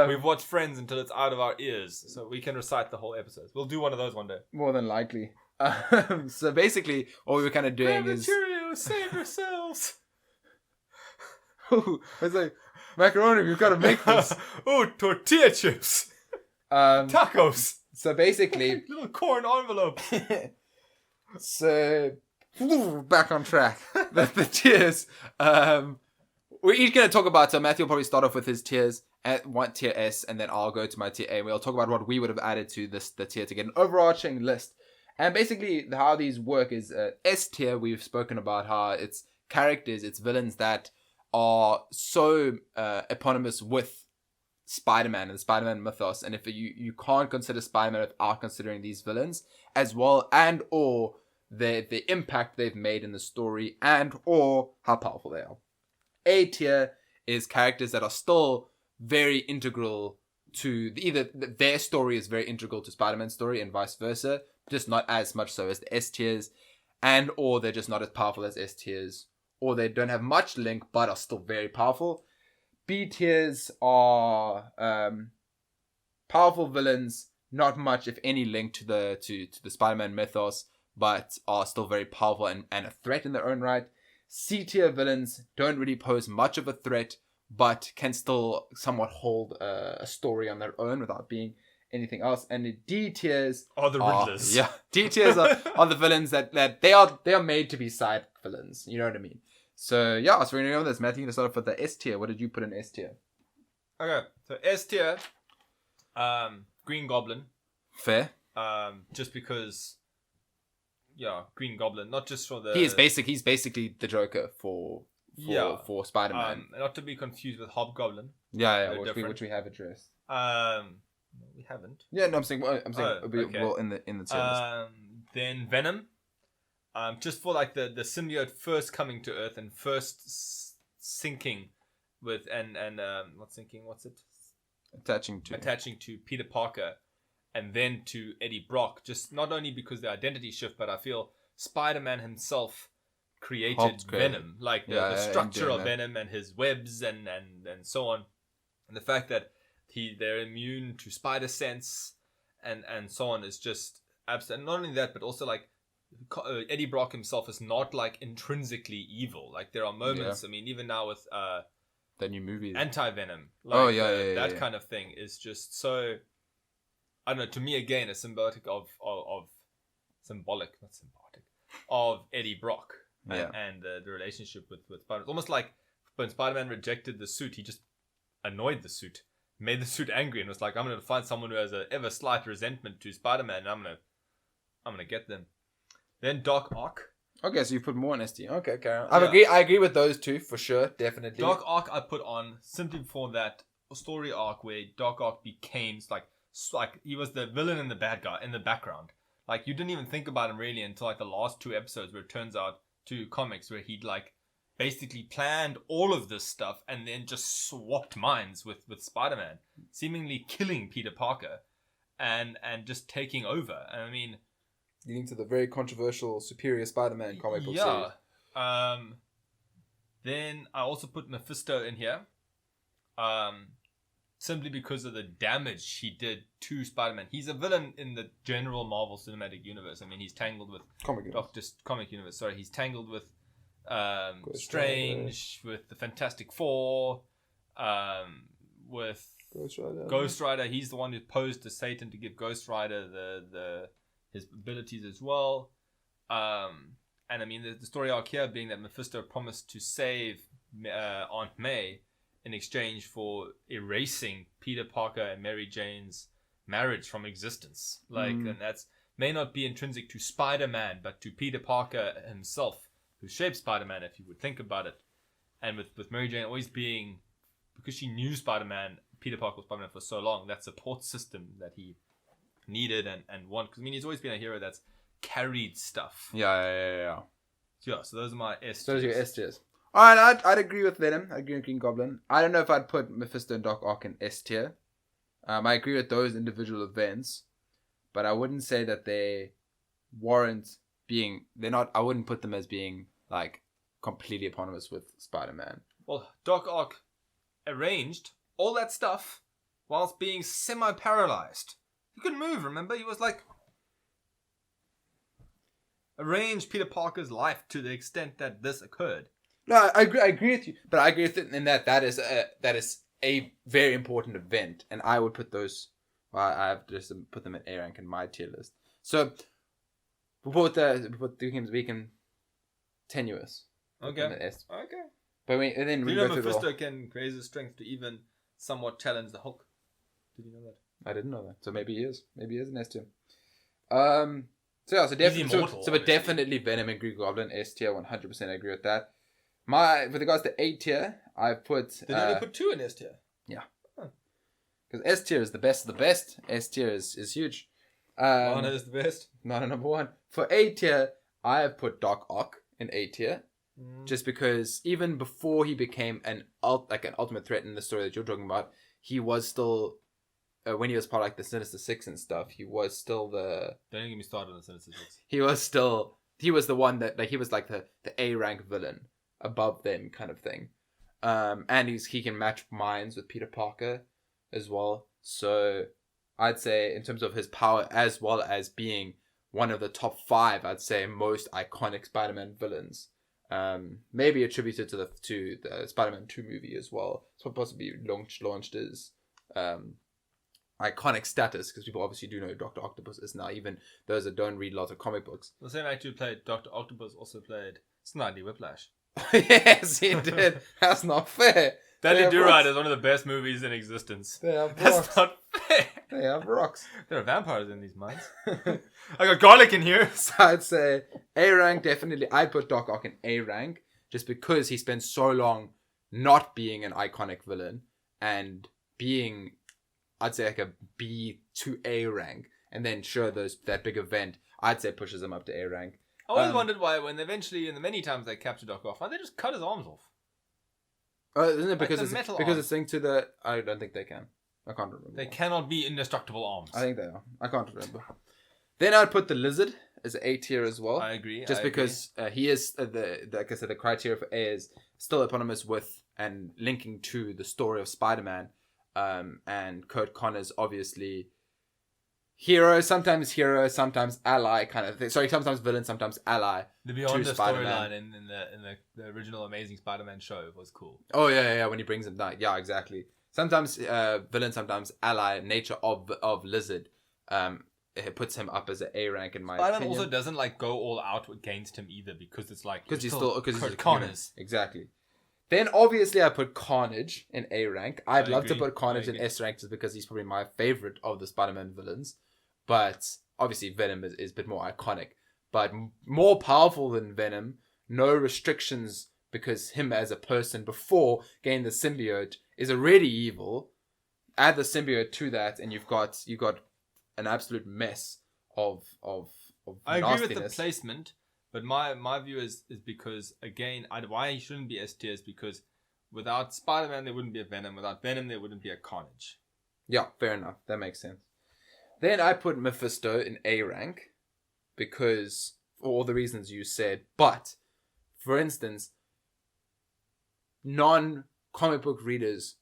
Speaker 2: We've watched Friends until it's out of our ears, so we can recite the whole episode. We'll do one of those one day.
Speaker 1: More than likely. So basically, what we were kind of doing is...
Speaker 2: Cheerios, save yourselves!
Speaker 1: Ooh, it's like, macaroni, we've got to make this.
Speaker 2: Ooh, tortilla chips! Tacos!
Speaker 1: So basically...
Speaker 2: Little corn envelope!
Speaker 1: So, back on track. The tiers... we're each going to talk about, so Matthew will probably start off with his tiers, at one tier S, and then I'll go to my tier A, and we'll talk about what we would have added to the tier to get an overarching list. And basically, how these work is S tier. We've spoken about how it's characters, it's villains that are so eponymous with Spider-Man and the Spider-Man mythos, and if you can't consider Spider-Man without considering these villains as well, and or the impact they've made in the story, and or how powerful they are. A tier is characters that are still very integral to either their story is very integral to Spider-Man's story and vice versa, just not as much so as the S tiers, and or they're just not as powerful as S tiers, or they don't have much link but are still very powerful. B tiers are powerful villains, not much if any link to the Spider-Man mythos, but are still very powerful and a threat in their own right. C tier villains don't really pose much of a threat, but can still somewhat hold a story on their own without being anything else. And the D tiers
Speaker 2: are the Riddlers.
Speaker 1: Yeah, D tiers are the villains that they are made to be side villains. You know what I mean? So yeah, so we're gonna go with this. Matthew, to start off with the S tier. What did you put in S tier?
Speaker 2: Okay, so S tier, Green Goblin.
Speaker 1: Fair.
Speaker 2: Just because, yeah, Green Goblin. Not just for the.
Speaker 1: He's basically the Joker for Spider-Man.
Speaker 2: Not to be confused with Hobgoblin.
Speaker 1: Yeah, which we have addressed.
Speaker 2: We haven't.
Speaker 1: Yeah, no, I'm saying okay. In the tier list.
Speaker 2: Then Venom. Just for like the symbiote first coming to Earth and first sinking with and not sinking, what's it?
Speaker 1: Attaching
Speaker 2: to Peter Parker, and then to Eddie Brock. Just not only because the identity shift, but I feel Spider-Man himself created Venom, like the structure of Venom and his webs and so on, and the fact that they're immune to spider sense and so on is just absolute. Not only that, but also like Eddie Brock himself is not like intrinsically evil. Like there are moments. I mean, even now with
Speaker 1: the new movie,
Speaker 2: Anti-Venom.
Speaker 1: Like,
Speaker 2: that kind of thing is just so. I don't know. To me, again, a symbolic of Eddie Brock and the relationship with Spider. It's almost like when Spider-Man rejected the suit, he just annoyed the suit, made the suit angry, and was like, "I'm going to find someone who has a ever slight resentment to Spider-Man, and I'm gonna get them." Then Doc Ock.
Speaker 1: Okay, so you put more on ST. Okay, Karen. I agree with those two for sure, definitely.
Speaker 2: Doc Ock I put on simply for that story arc where Doc Ock became like he was the villain and the bad guy in the background. Like you didn't even think about him really until like the last two episodes, where it turns out two comics where he'd like basically planned all of this stuff and then just swapped minds with Spider-Man, seemingly killing Peter Parker and just taking over. And I mean,
Speaker 1: leading to the very controversial Superior Spider-Man comic book series.
Speaker 2: Then I also put Mephisto in here. Simply because of the damage he did to Spider-Man. He's a villain in the general Marvel Cinematic Universe. I mean, he's tangled with Comic Universe. Sorry, he's tangled with Strange, with the Fantastic Four, with Ghost Rider. He's the one who posed to Satan to give Ghost Rider his abilities as well. And I mean, the story arc here being that Mephisto promised to save Aunt May in exchange for erasing Peter Parker and Mary Jane's marriage from existence. Like, and that's may not be intrinsic to Spider-Man, but to Peter Parker himself, who shaped Spider-Man, if you would think about it. And with Mary Jane always being, because she knew Peter Parker was Spider-Man for so long, that support system that he needed and wanted. Because I mean, he's always been a hero that's carried stuff.
Speaker 1: Yeah.
Speaker 2: Yeah, so those are my S tiers.
Speaker 1: Those are your S tiers. Alright, I'd agree with Venom. I agree with Green Goblin. I don't know if I'd put Mephisto and Doc Ock in S tier. I agree with those individual events, but I wouldn't say that they warrant being. They're not. I wouldn't put them as being like completely eponymous with Spider-Man.
Speaker 2: Well, Doc Ock arranged all that stuff whilst being semi-paralyzed. He couldn't move. Remember, he was like arranged Peter Parker's life to the extent that this occurred.
Speaker 1: No, I agree with you, but I agree with it in that is a very important event, and I would put those. Well, I have just put them at A rank in my tier list. So we put we can tenuous.
Speaker 2: Okay.
Speaker 1: Okay. But then we
Speaker 2: Mephisto can raise his strength to even somewhat challenge the Hulk. Did you know that?
Speaker 1: I didn't know that. So maybe he is. Maybe he is an S tier. So yeah, so definitely,
Speaker 2: immortal,
Speaker 1: but
Speaker 2: obviously.
Speaker 1: definitely Venom and Green Goblin S tier, 100%. I agree with that. With regards to A tier, I put.
Speaker 2: They only put 2 in S tier.
Speaker 1: Yeah.
Speaker 2: Huh.
Speaker 1: Because S tier is the best of the best. S tier is huge.
Speaker 2: Lana is the best.
Speaker 1: Not a number 1. For A tier, I have put Doc Ock in A tier. Just because even before he became an ultimate threat in the story that you're talking about, he was still when he was part of like the Sinister Six and stuff. He was still the.
Speaker 2: Don't even get me started on the Sinister Six.
Speaker 1: He was the one that he was like the A rank villain above them kind of thing, and he can match minds with Peter Parker as well. So I'd say in terms of his power as well as being one of the top 5, I'd say most iconic Spider-Man villains. Maybe attributed to the Spider-Man 2 movie as well. So possibly launched as iconic status because people obviously do know Dr. Octopus is now, even those that don't read lots of comic books.
Speaker 2: The same actor who played Dr. Octopus also played Snidely Whiplash.
Speaker 1: Yes, he did. That's not fair.
Speaker 2: Deadly Do Right is one of the best movies in existence.
Speaker 1: They have
Speaker 2: That's
Speaker 1: rocks.
Speaker 2: not fair.
Speaker 1: They have rocks.
Speaker 2: There are vampires in these mines. I got garlic in here.
Speaker 1: So I'd say A rank, definitely. I'd put Doc Ock in A rank just because he spent so long not being an iconic villain and being, I'd say, like a B to A rank, and then sure that big event, I'd say pushes him up to A rank.
Speaker 2: I always wondered why, when eventually, in the many times they captured Doc Ock, why they just cut his arms off.
Speaker 1: Isn't it because
Speaker 2: Like
Speaker 1: it's linked to the? I don't think they can. I can't remember.
Speaker 2: They cannot be indestructible arms.
Speaker 1: I think they are. I can't remember. Then I'd put the Lizard as A tier as well.
Speaker 2: I agree.
Speaker 1: Just because he is like I said, the criteria for A is still eponymous with and linking to the story of Spider-Man, and Kurt Connor's obviously hero, sometimes ally kind of thing. Sorry, sometimes villain, sometimes ally.
Speaker 2: The beyond
Speaker 1: to
Speaker 2: the
Speaker 1: Spider-Man.
Speaker 2: storyline in the original Amazing Spider-Man show was cool.
Speaker 1: Oh yeah, when he brings him down. Yeah, exactly. Sometimes villain, sometimes ally. Nature of Lizard, it puts him up as an A rank in my opinion.
Speaker 2: Spider-Man also doesn't like go all out against him either because it's like
Speaker 1: because he's
Speaker 2: Kurt Connors.
Speaker 1: Exactly. Then obviously I put Carnage in A rank. I'd love to
Speaker 2: agree.
Speaker 1: put Carnage in S rank just because he's probably my favorite of the Spider-Man villains. But obviously Venom is a bit more iconic. But more powerful than Venom, no restrictions because him as a person before getting the symbiote is already evil. Add the symbiote to that and you've got an absolute mess of
Speaker 2: I agree with the
Speaker 1: nastiness.
Speaker 2: placement, but my view is because again, why he shouldn't be S tier is because without Spider-Man there wouldn't be a Venom, without Venom there wouldn't be a Carnage.
Speaker 1: Yeah, fair enough. That makes sense. Then I put Mephisto in A rank because for all the reasons you said. But for instance, non-comic book readers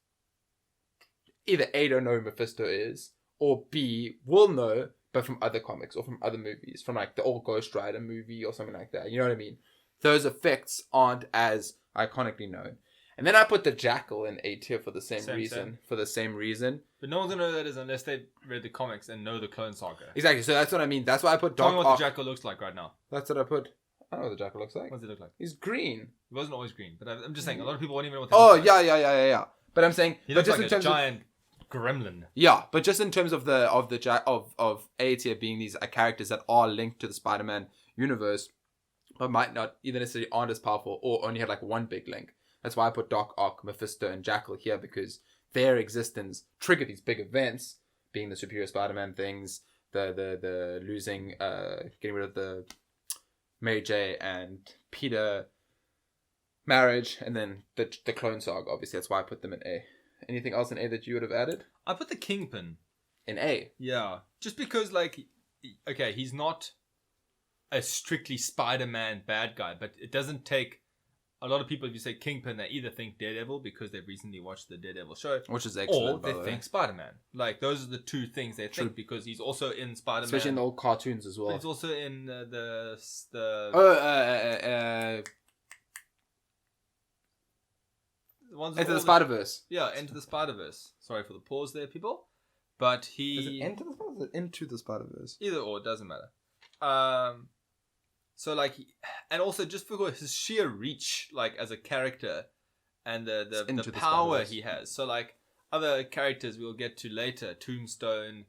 Speaker 1: either A, don't know who Mephisto is, or B, will know, but from other comics or from other movies, from like the old Ghost Rider movie or something like that. You know what I mean? Those effects aren't as iconically known. And then I put the Jackal in A tier for the same reason. For the same reason.
Speaker 2: But no one's gonna know who that is unless they've read the comics and know the Clone Saga.
Speaker 1: Exactly. So that's what I mean. That's why I put
Speaker 2: Tell
Speaker 1: Doc
Speaker 2: me what
Speaker 1: Ock.
Speaker 2: the Jackal looks like right now.
Speaker 1: That's what I put. I don't know what the Jackal looks like.
Speaker 2: What does it look like?
Speaker 1: He's green.
Speaker 2: He wasn't always green, but I'm just saying a lot of people won't even know what. They
Speaker 1: Oh
Speaker 2: look like.
Speaker 1: yeah. But I'm saying,
Speaker 2: He
Speaker 1: but
Speaker 2: looks
Speaker 1: just
Speaker 2: like
Speaker 1: in
Speaker 2: a
Speaker 1: terms
Speaker 2: giant gremlin.
Speaker 1: yeah, but just in terms of of A tier being these characters that are linked to the Spider-Man universe, but might not either necessarily aren't as powerful or only have like one big link. That's why I put Doc Ock, Mephisto, and Jackal here because their existence trigger these big events, being the Superior Spider-Man things, the losing, getting rid of the Mary J and Peter marriage, and then the Clone Saga. Obviously, that's why I put them in A. Anything else in A that you would have added?
Speaker 2: I put the Kingpin
Speaker 1: in A.
Speaker 2: Yeah, just because okay, he's not a strictly Spider-Man bad guy, but it doesn't take a lot of people, if you say Kingpin, they either think Daredevil because they've recently watched the Daredevil show,
Speaker 1: which is excellent,
Speaker 2: or they think Spider-Man. Like those are the two things they think because he's also in Spider-Man,
Speaker 1: especially in the old cartoons as well.
Speaker 2: But he's also in the
Speaker 1: Into the Spider-Verse.
Speaker 2: Yeah, Into the Spider-Verse. Sorry for the pause there, people. But he...
Speaker 1: Is it Into the Spider-Verse or Into the Spider-Verse?
Speaker 2: Either or, it doesn't matter. So, and also just for his sheer reach, as a character, and the power he has. So, other characters we'll get to later, Tombstone,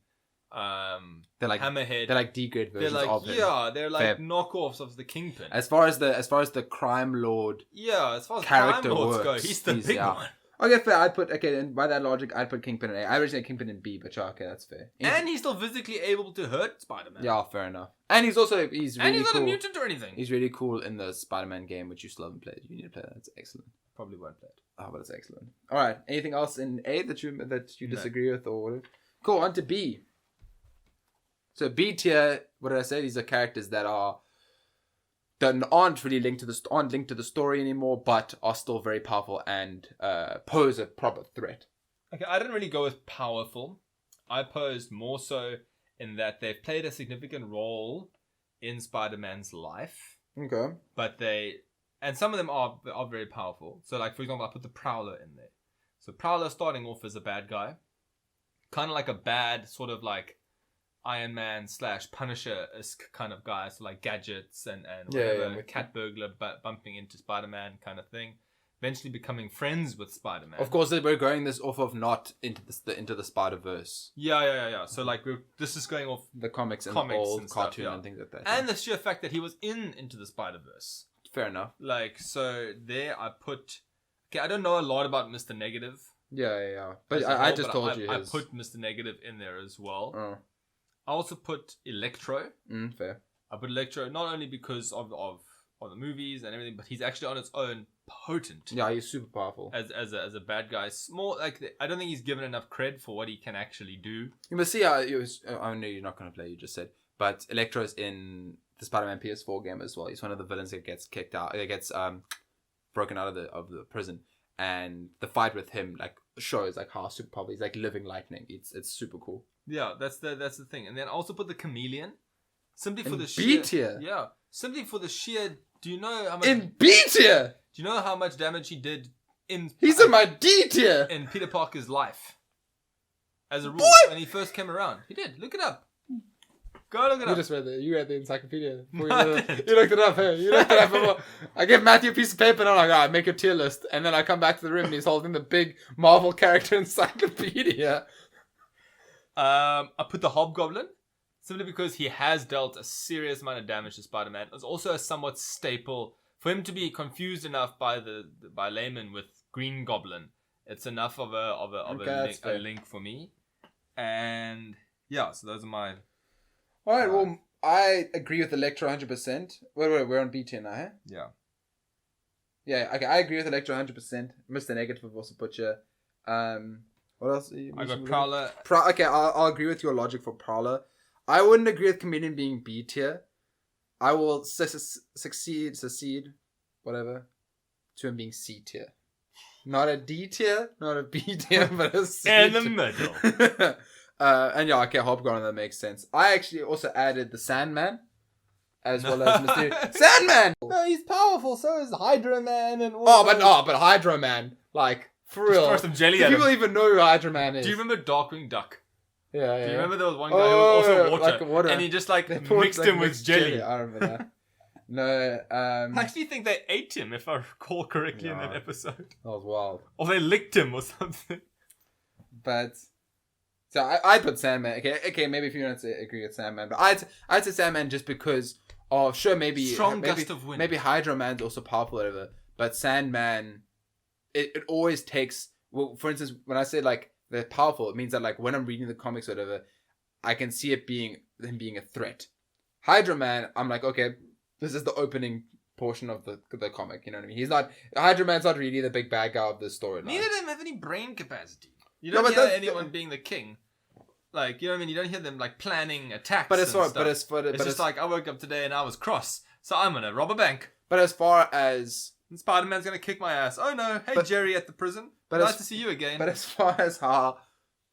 Speaker 1: They're like
Speaker 2: Hammerhead.
Speaker 1: They're like D-grade versions of him.
Speaker 2: Yeah, they're like
Speaker 1: Fair.
Speaker 2: knockoffs of the Kingpin.
Speaker 1: As far as the crime lord
Speaker 2: As far as
Speaker 1: character
Speaker 2: crime lords
Speaker 1: works,
Speaker 2: go, he's the big one.
Speaker 1: Okay, fair. And by that logic, I'd put Kingpin in A. I originally had Kingpin in B, but yeah, okay, that's fair.
Speaker 2: And he's still physically able to hurt Spider-Man.
Speaker 1: Yeah, fair enough. And he's really
Speaker 2: and he's not
Speaker 1: cool.
Speaker 2: a mutant or anything.
Speaker 1: He's really cool in the Spider-Man game, which you still haven't played. You need to play that. It's excellent.
Speaker 2: Probably won't play it.
Speaker 1: Oh, but it's excellent. All right. Anything else in A that you disagree with or whatever? Cool. On to B. So B tier. What did I say? These are characters that aren't really linked to the story anymore, but are still very powerful and pose a proper threat.
Speaker 2: Okay, I didn't really go with powerful. I posed more so in that they've played a significant role in Spider-Man's life.
Speaker 1: Okay.
Speaker 2: But some of them are very powerful. So, like, for example, I put the Prowler in there. So Prowler starting off as a bad guy. Kind of like a bad sort of like Iron Man / Punisher-esque kind of guy. So like gadgets and whatever, cat burglar bumping into Spider-Man kind of thing. Eventually becoming friends with Spider-Man.
Speaker 1: Of course, we're going this off of not into the Spider-Verse.
Speaker 2: Yeah. So like this is going off
Speaker 1: the comics and old
Speaker 2: and
Speaker 1: cartoon
Speaker 2: stuff,
Speaker 1: and things like that.
Speaker 2: And the sheer fact that he was into the Spider-Verse.
Speaker 1: Fair enough.
Speaker 2: Like, so there I put... Okay, I don't know a lot about Mr. Negative.
Speaker 1: Yeah. But I just told you
Speaker 2: I put Mr. Negative in there as well.
Speaker 1: Oh.
Speaker 2: I also put Electro.
Speaker 1: Fair.
Speaker 2: I put Electro not only because of the movies and everything, but he's actually on its own potent.
Speaker 1: Yeah, he's super powerful.
Speaker 2: As a bad guy. More like, I don't think he's given enough cred for what he can actually do.
Speaker 1: You must see how it was... I know you're not going to play, you just said. But Electro's in the Spider-Man PS4 game as well. He's one of the villains that gets kicked out. That gets broken out of the prison. And the fight with him like shows like how super powerful he's, like living lightning. It's super cool.
Speaker 2: Yeah, that's the thing. And then I also put the Chameleon. Simply for the
Speaker 1: B tier.
Speaker 2: Yeah. Simply for the sheer... Do you know how much...
Speaker 1: In B tier!
Speaker 2: Do you know how much damage he did in...
Speaker 1: He's in my D tier!
Speaker 2: In Peter Parker's life. As a rule. When he first came around. He did. Look it up. Go look it up.
Speaker 1: You read the encyclopedia. You looked it up, hey. You looked it up before. I give Matthew a piece of paper and I'm like, alright, make a tier list. And then I come back to the room and he's holding the big Marvel character encyclopedia.
Speaker 2: I put the Hobgoblin. Simply because he has dealt a serious amount of damage to Spider-Man. It's also a somewhat staple for him to be confused enough by laymen with Green Goblin. It's enough of a link for me. And yeah, so those are my...
Speaker 1: Alright, well, I agree with Electro 100%. Wait, we're on B tier now, eh?
Speaker 2: Yeah.
Speaker 1: Yeah, okay, I agree with Electro 100%. Mr. Negative, I've also put you. What else?
Speaker 2: I got Prowler.
Speaker 1: Okay, I'll agree with your logic for Prowler. I wouldn't agree with Chameleon being B tier. I will succeed, whatever, to him being C tier. Not a D tier, not a B tier, but a C tier.
Speaker 2: In the middle.
Speaker 1: And yeah, okay, Hobgoblin, that makes sense. I actually also added the Sandman, as well as Mysterio. Sandman! No, he's powerful, so is Hydro Man and all but Hydro Man, like, for real.
Speaker 2: Throw some jelly
Speaker 1: Do
Speaker 2: at him.
Speaker 1: people even know who Hydro Man is?
Speaker 2: Do you remember Darkwing Duck?
Speaker 1: Yeah.
Speaker 2: Do you remember there was one guy who was also water,
Speaker 1: like water,
Speaker 2: and he just like mixed him with jelly?
Speaker 1: I remember that. No,
Speaker 2: I actually think they ate him, if I recall correctly, in that episode.
Speaker 1: That was wild.
Speaker 2: Or they licked him or something.
Speaker 1: But so I put Sandman. Okay, maybe if you don't agree with Sandman, but I'd say Sandman just because maybe
Speaker 2: strong gust of wind.
Speaker 1: Maybe Hydro Man's also powerful, whatever. But Sandman, it always takes. Well, for instance, when I say like they're powerful, it means that like when I'm reading the comics or whatever, I can see him being a threat. Hydro Man, I'm like, okay, this is the opening portion of the comic. You know what I mean? Hydro Man's not really the big bad guy of the storyline.
Speaker 2: Neither of them have any brain capacity. You don't hear anyone being the king. Like, you know what I mean? You don't hear them like planning attacks. It's just like, I woke up today and I was cross, so I'm gonna rob a bank.
Speaker 1: But as far as
Speaker 2: Spider-Man's gonna kick my ass. Oh no! Hey, Jerry at the prison. Nice to see you again.
Speaker 1: But as far as how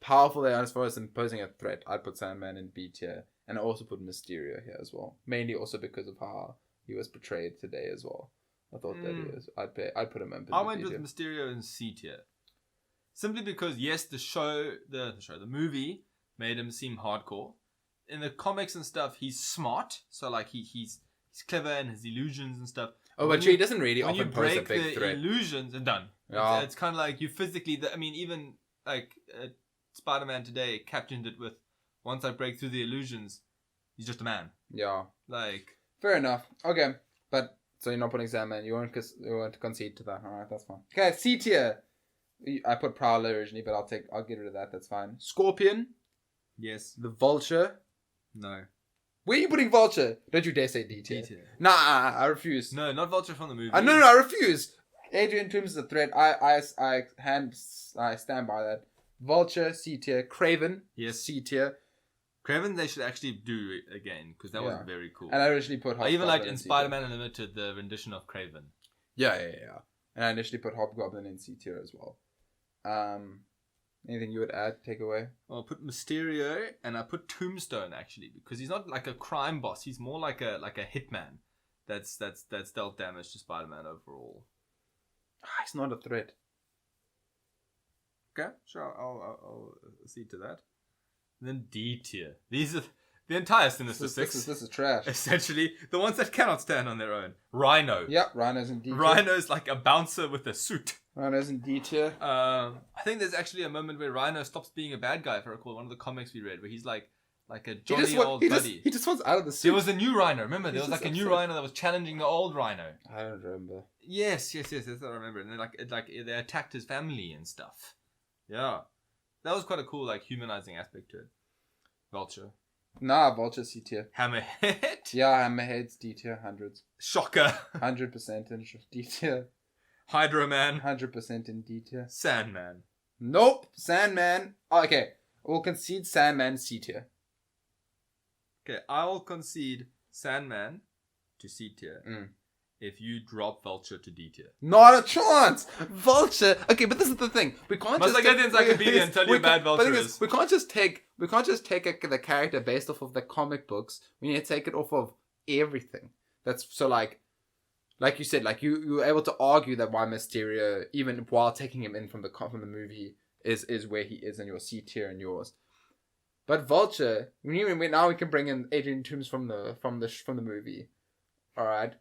Speaker 1: powerful they are, as far as them posing a threat, I'd put Sandman in B tier, and I also put Mysterio here as well. Mainly also because of how he was portrayed today as well. I thought that he was. I'd put him in.
Speaker 2: I went with Mysterio in C tier, simply because yes, the movie made him seem hardcore. In the comics and stuff, he's smart. So like he's clever in his illusions and stuff.
Speaker 1: Oh, but he doesn't really often pose a big threat. When you break the
Speaker 2: illusions, and done.
Speaker 1: Yeah.
Speaker 2: It's kind of like you physically... even like Spider-Man today captioned it with once I break through the illusions, he's just a man.
Speaker 1: Yeah.
Speaker 2: Like,
Speaker 1: Fair enough. Okay. But, so you're not putting Sandman. You won't concede to that. Alright, that's fine. Okay, C tier. I put Prowler originally, but I'll get rid of that. That's fine. Scorpion.
Speaker 2: yes.
Speaker 1: The Vulture.
Speaker 2: No.
Speaker 1: Where are you putting Vulture? Don't you dare say D tier.
Speaker 2: D tier.
Speaker 1: Nah, I refuse.
Speaker 2: No, not Vulture from the movie.
Speaker 1: No, I refuse. Adrian Toomes is a threat. I stand by that. Vulture, C tier. Craven,
Speaker 2: Yes.
Speaker 1: C tier.
Speaker 2: Craven, they should actually do again because that was very cool.
Speaker 1: And I originally put
Speaker 2: I even liked
Speaker 1: Hobgoblin
Speaker 2: in
Speaker 1: C tier.
Speaker 2: Spider-Man Unlimited the rendition of Craven.
Speaker 1: Yeah. And I initially put Hobgoblin in C tier as well. Anything you would add, take away?
Speaker 2: Well, I put Mysterio and I put Tombstone actually because he's not like a crime boss. He's more like a hitman that's dealt damage to Spider-Man overall.
Speaker 1: He's not a threat.
Speaker 2: Okay, sure. I'll see to that. And then D tier. These are the entire Sinister Six.
Speaker 1: This is trash.
Speaker 2: Essentially, the ones that cannot stand on their own. Rhino.
Speaker 1: Yep, Rhino's in D tier.
Speaker 2: Rhino's like a bouncer with a suit.
Speaker 1: Rhino's in D tier.
Speaker 2: I think there's actually a moment where Rhino stops being a bad guy, if I recall, one of the comics we read, where he's like a jolly old buddy.
Speaker 1: He just wants out of the suit.
Speaker 2: There was a new Rhino, remember? There was like a new Rhino that was challenging the old Rhino.
Speaker 1: I don't remember.
Speaker 2: Yes, that's what I remember. And then they attacked his family and stuff. Yeah. That was quite a cool humanizing aspect to it. Vulture.
Speaker 1: Nah, Vulture C tier.
Speaker 2: Hammerhead.
Speaker 1: Yeah, Hammerhead's D tier, 100s.
Speaker 2: Shocker.
Speaker 1: 100% in D tier.
Speaker 2: Hydro Man.
Speaker 1: 100% in D tier.
Speaker 2: Sandman.
Speaker 1: Nope. Sandman. Oh, okay. We'll concede Sandman C tier.
Speaker 2: Okay, I'll concede Sandman to C tier if you drop Vulture to D tier.
Speaker 1: Not a chance. Vulture. Okay, but this is the thing. We can't
Speaker 2: Must
Speaker 1: just
Speaker 2: I get the encyclopedia and tell you how bad Vulture is?
Speaker 1: We can't just take the character based off of the comic books. We need to take it off of everything. That's so like you said, you were able to argue that why Mysterio, even while taking him in from the movie, is where he is in your C tier and yours. But Vulture, now we can bring in Adrian Toomes from the movie. All right,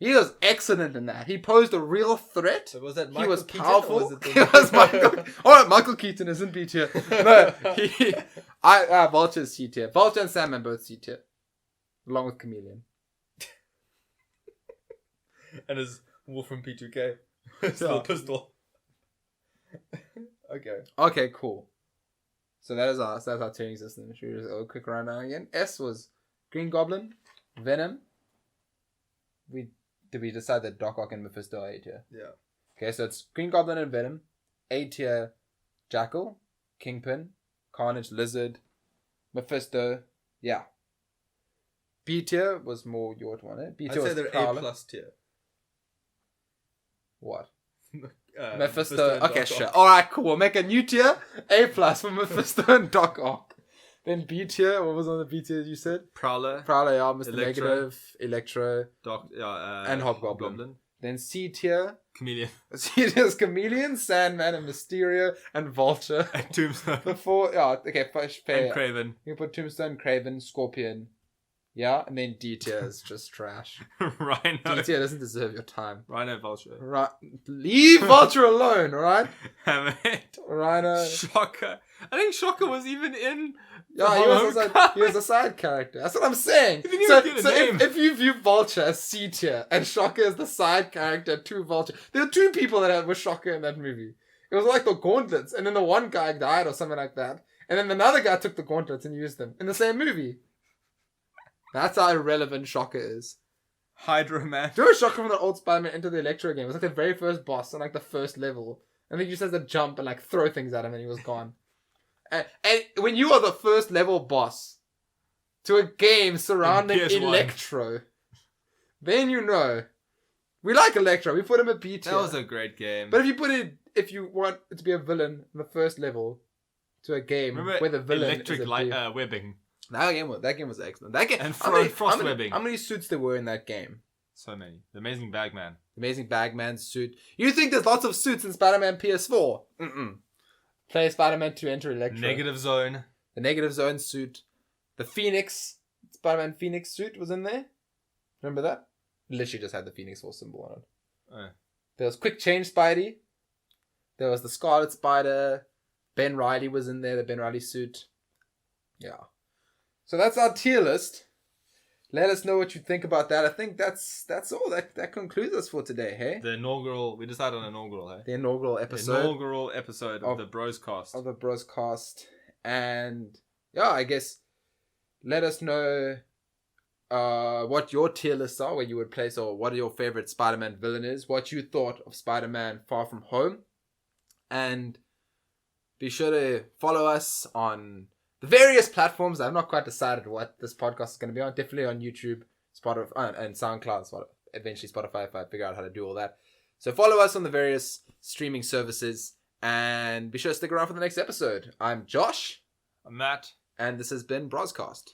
Speaker 1: he was excellent in that. He posed a real threat.
Speaker 2: So was that
Speaker 1: He
Speaker 2: Michael
Speaker 1: was
Speaker 2: Keaton,
Speaker 1: powerful.
Speaker 2: or was it
Speaker 1: He was Michael. All right, Michael Keaton is in B tier. No, Vulture's C tier. Vulture and Sandman both C tier, along with Chameleon.
Speaker 2: And his wolf from P2K. His little pistol. Okay.
Speaker 1: Okay, cool. So that's our tiering system. Should we just go a quick rundown again? S was Green Goblin, Venom. Did we decide that Doc Ock and Mephisto are A tier?
Speaker 2: Yeah.
Speaker 1: Okay, so it's Green Goblin and Venom. A tier, Jackal, Kingpin, Carnage, Lizard, Mephisto. Yeah. B tier was more your one, eh? B
Speaker 2: I'd
Speaker 1: tier
Speaker 2: say
Speaker 1: was
Speaker 2: they're
Speaker 1: Prowler.
Speaker 2: A+ tier.
Speaker 1: What?
Speaker 2: Mephisto
Speaker 1: Okay,
Speaker 2: and Doc
Speaker 1: sure.
Speaker 2: Ock.
Speaker 1: Alright, cool. We'll make a new tier. A+ for Mephisto and Doc Ock. Then B tier. What was on the B tier you said?
Speaker 2: Prowler.
Speaker 1: Prowler, yeah. Mr.
Speaker 2: Electro.
Speaker 1: Negative. Electro.
Speaker 2: And
Speaker 1: Hobgoblin. Then C tier.
Speaker 2: Chameleon.
Speaker 1: C tier is Chameleon, Sandman, and Mysterio, and Vulture.
Speaker 2: And Tombstone.
Speaker 1: Okay, fair.
Speaker 2: And Craven.
Speaker 1: You can put Tombstone, Craven, Scorpion. Yeah, and then D tier is just trash.
Speaker 2: Rhino.
Speaker 1: D tier doesn't deserve your time.
Speaker 2: Rhino Vulture.
Speaker 1: Right, leave Vulture alone, alright?
Speaker 2: Hammerhead.
Speaker 1: Rhino.
Speaker 2: Shocker. I think Shocker was even in.
Speaker 1: Yeah, he was a side character. That's what I'm saying.
Speaker 2: He didn't even get a name.
Speaker 1: If you view Vulture as C tier and Shocker as the side character to Vulture, there were two people that were Shocker in that movie. It was like the gauntlets, and then the one guy died or something like that, and then another guy took the gauntlets and used them in the same movie. That's how irrelevant Shocker is.
Speaker 2: Hydro Man.
Speaker 1: Do you remember Shocker from the old Spider-Man Into the Electro game? It was like the very first boss on the first level. And he just has to jump and throw things at him and he was gone. And when you are the first level boss to a game surrounding Electro, then you know. We like Electro. We put him at B tier.
Speaker 2: That was a great game.
Speaker 1: But if you want it to be a villain in the first level to a game where the villain
Speaker 2: electric
Speaker 1: is
Speaker 2: webbing.
Speaker 1: That game was excellent. That game
Speaker 2: and frost webbing.
Speaker 1: How many suits there were in that game?
Speaker 2: So many. The Amazing Bagman.
Speaker 1: Amazing Bagman suit. You think there's lots of suits in Spider-Man PS4? Play Spider-Man 2 Enter Electro.
Speaker 2: Negative Zone.
Speaker 1: The Negative Zone suit. The Spider-Man Phoenix suit was in there. Remember that? Literally just had the Phoenix Force symbol on it.
Speaker 2: Oh.
Speaker 1: There was Quick Change Spidey. There was the Scarlet Spider. Ben Reilly was in there, the Ben Reilly suit. Yeah. So that's our tier list. Let us know what you think about that. I think that's all. That concludes us for today, hey?
Speaker 2: We decided on inaugural, hey?
Speaker 1: The inaugural episode.
Speaker 2: The inaugural episode of the Broscast.
Speaker 1: Of the Broscast. And yeah, I guess let us know what your tier lists are, where you would place, or what your favorite Spider-Man villain is, what you thought of Spider-Man Far From Home. And be sure to follow us on the various platforms. I've not quite decided what this podcast is going to be on. Definitely on YouTube, Spotify, and SoundCloud. Eventually Spotify, if I figure out how to do all that. So follow us on the various streaming services. And be sure to stick around for the next episode. I'm Josh.
Speaker 2: I'm Matt.
Speaker 1: And this has been Broscast.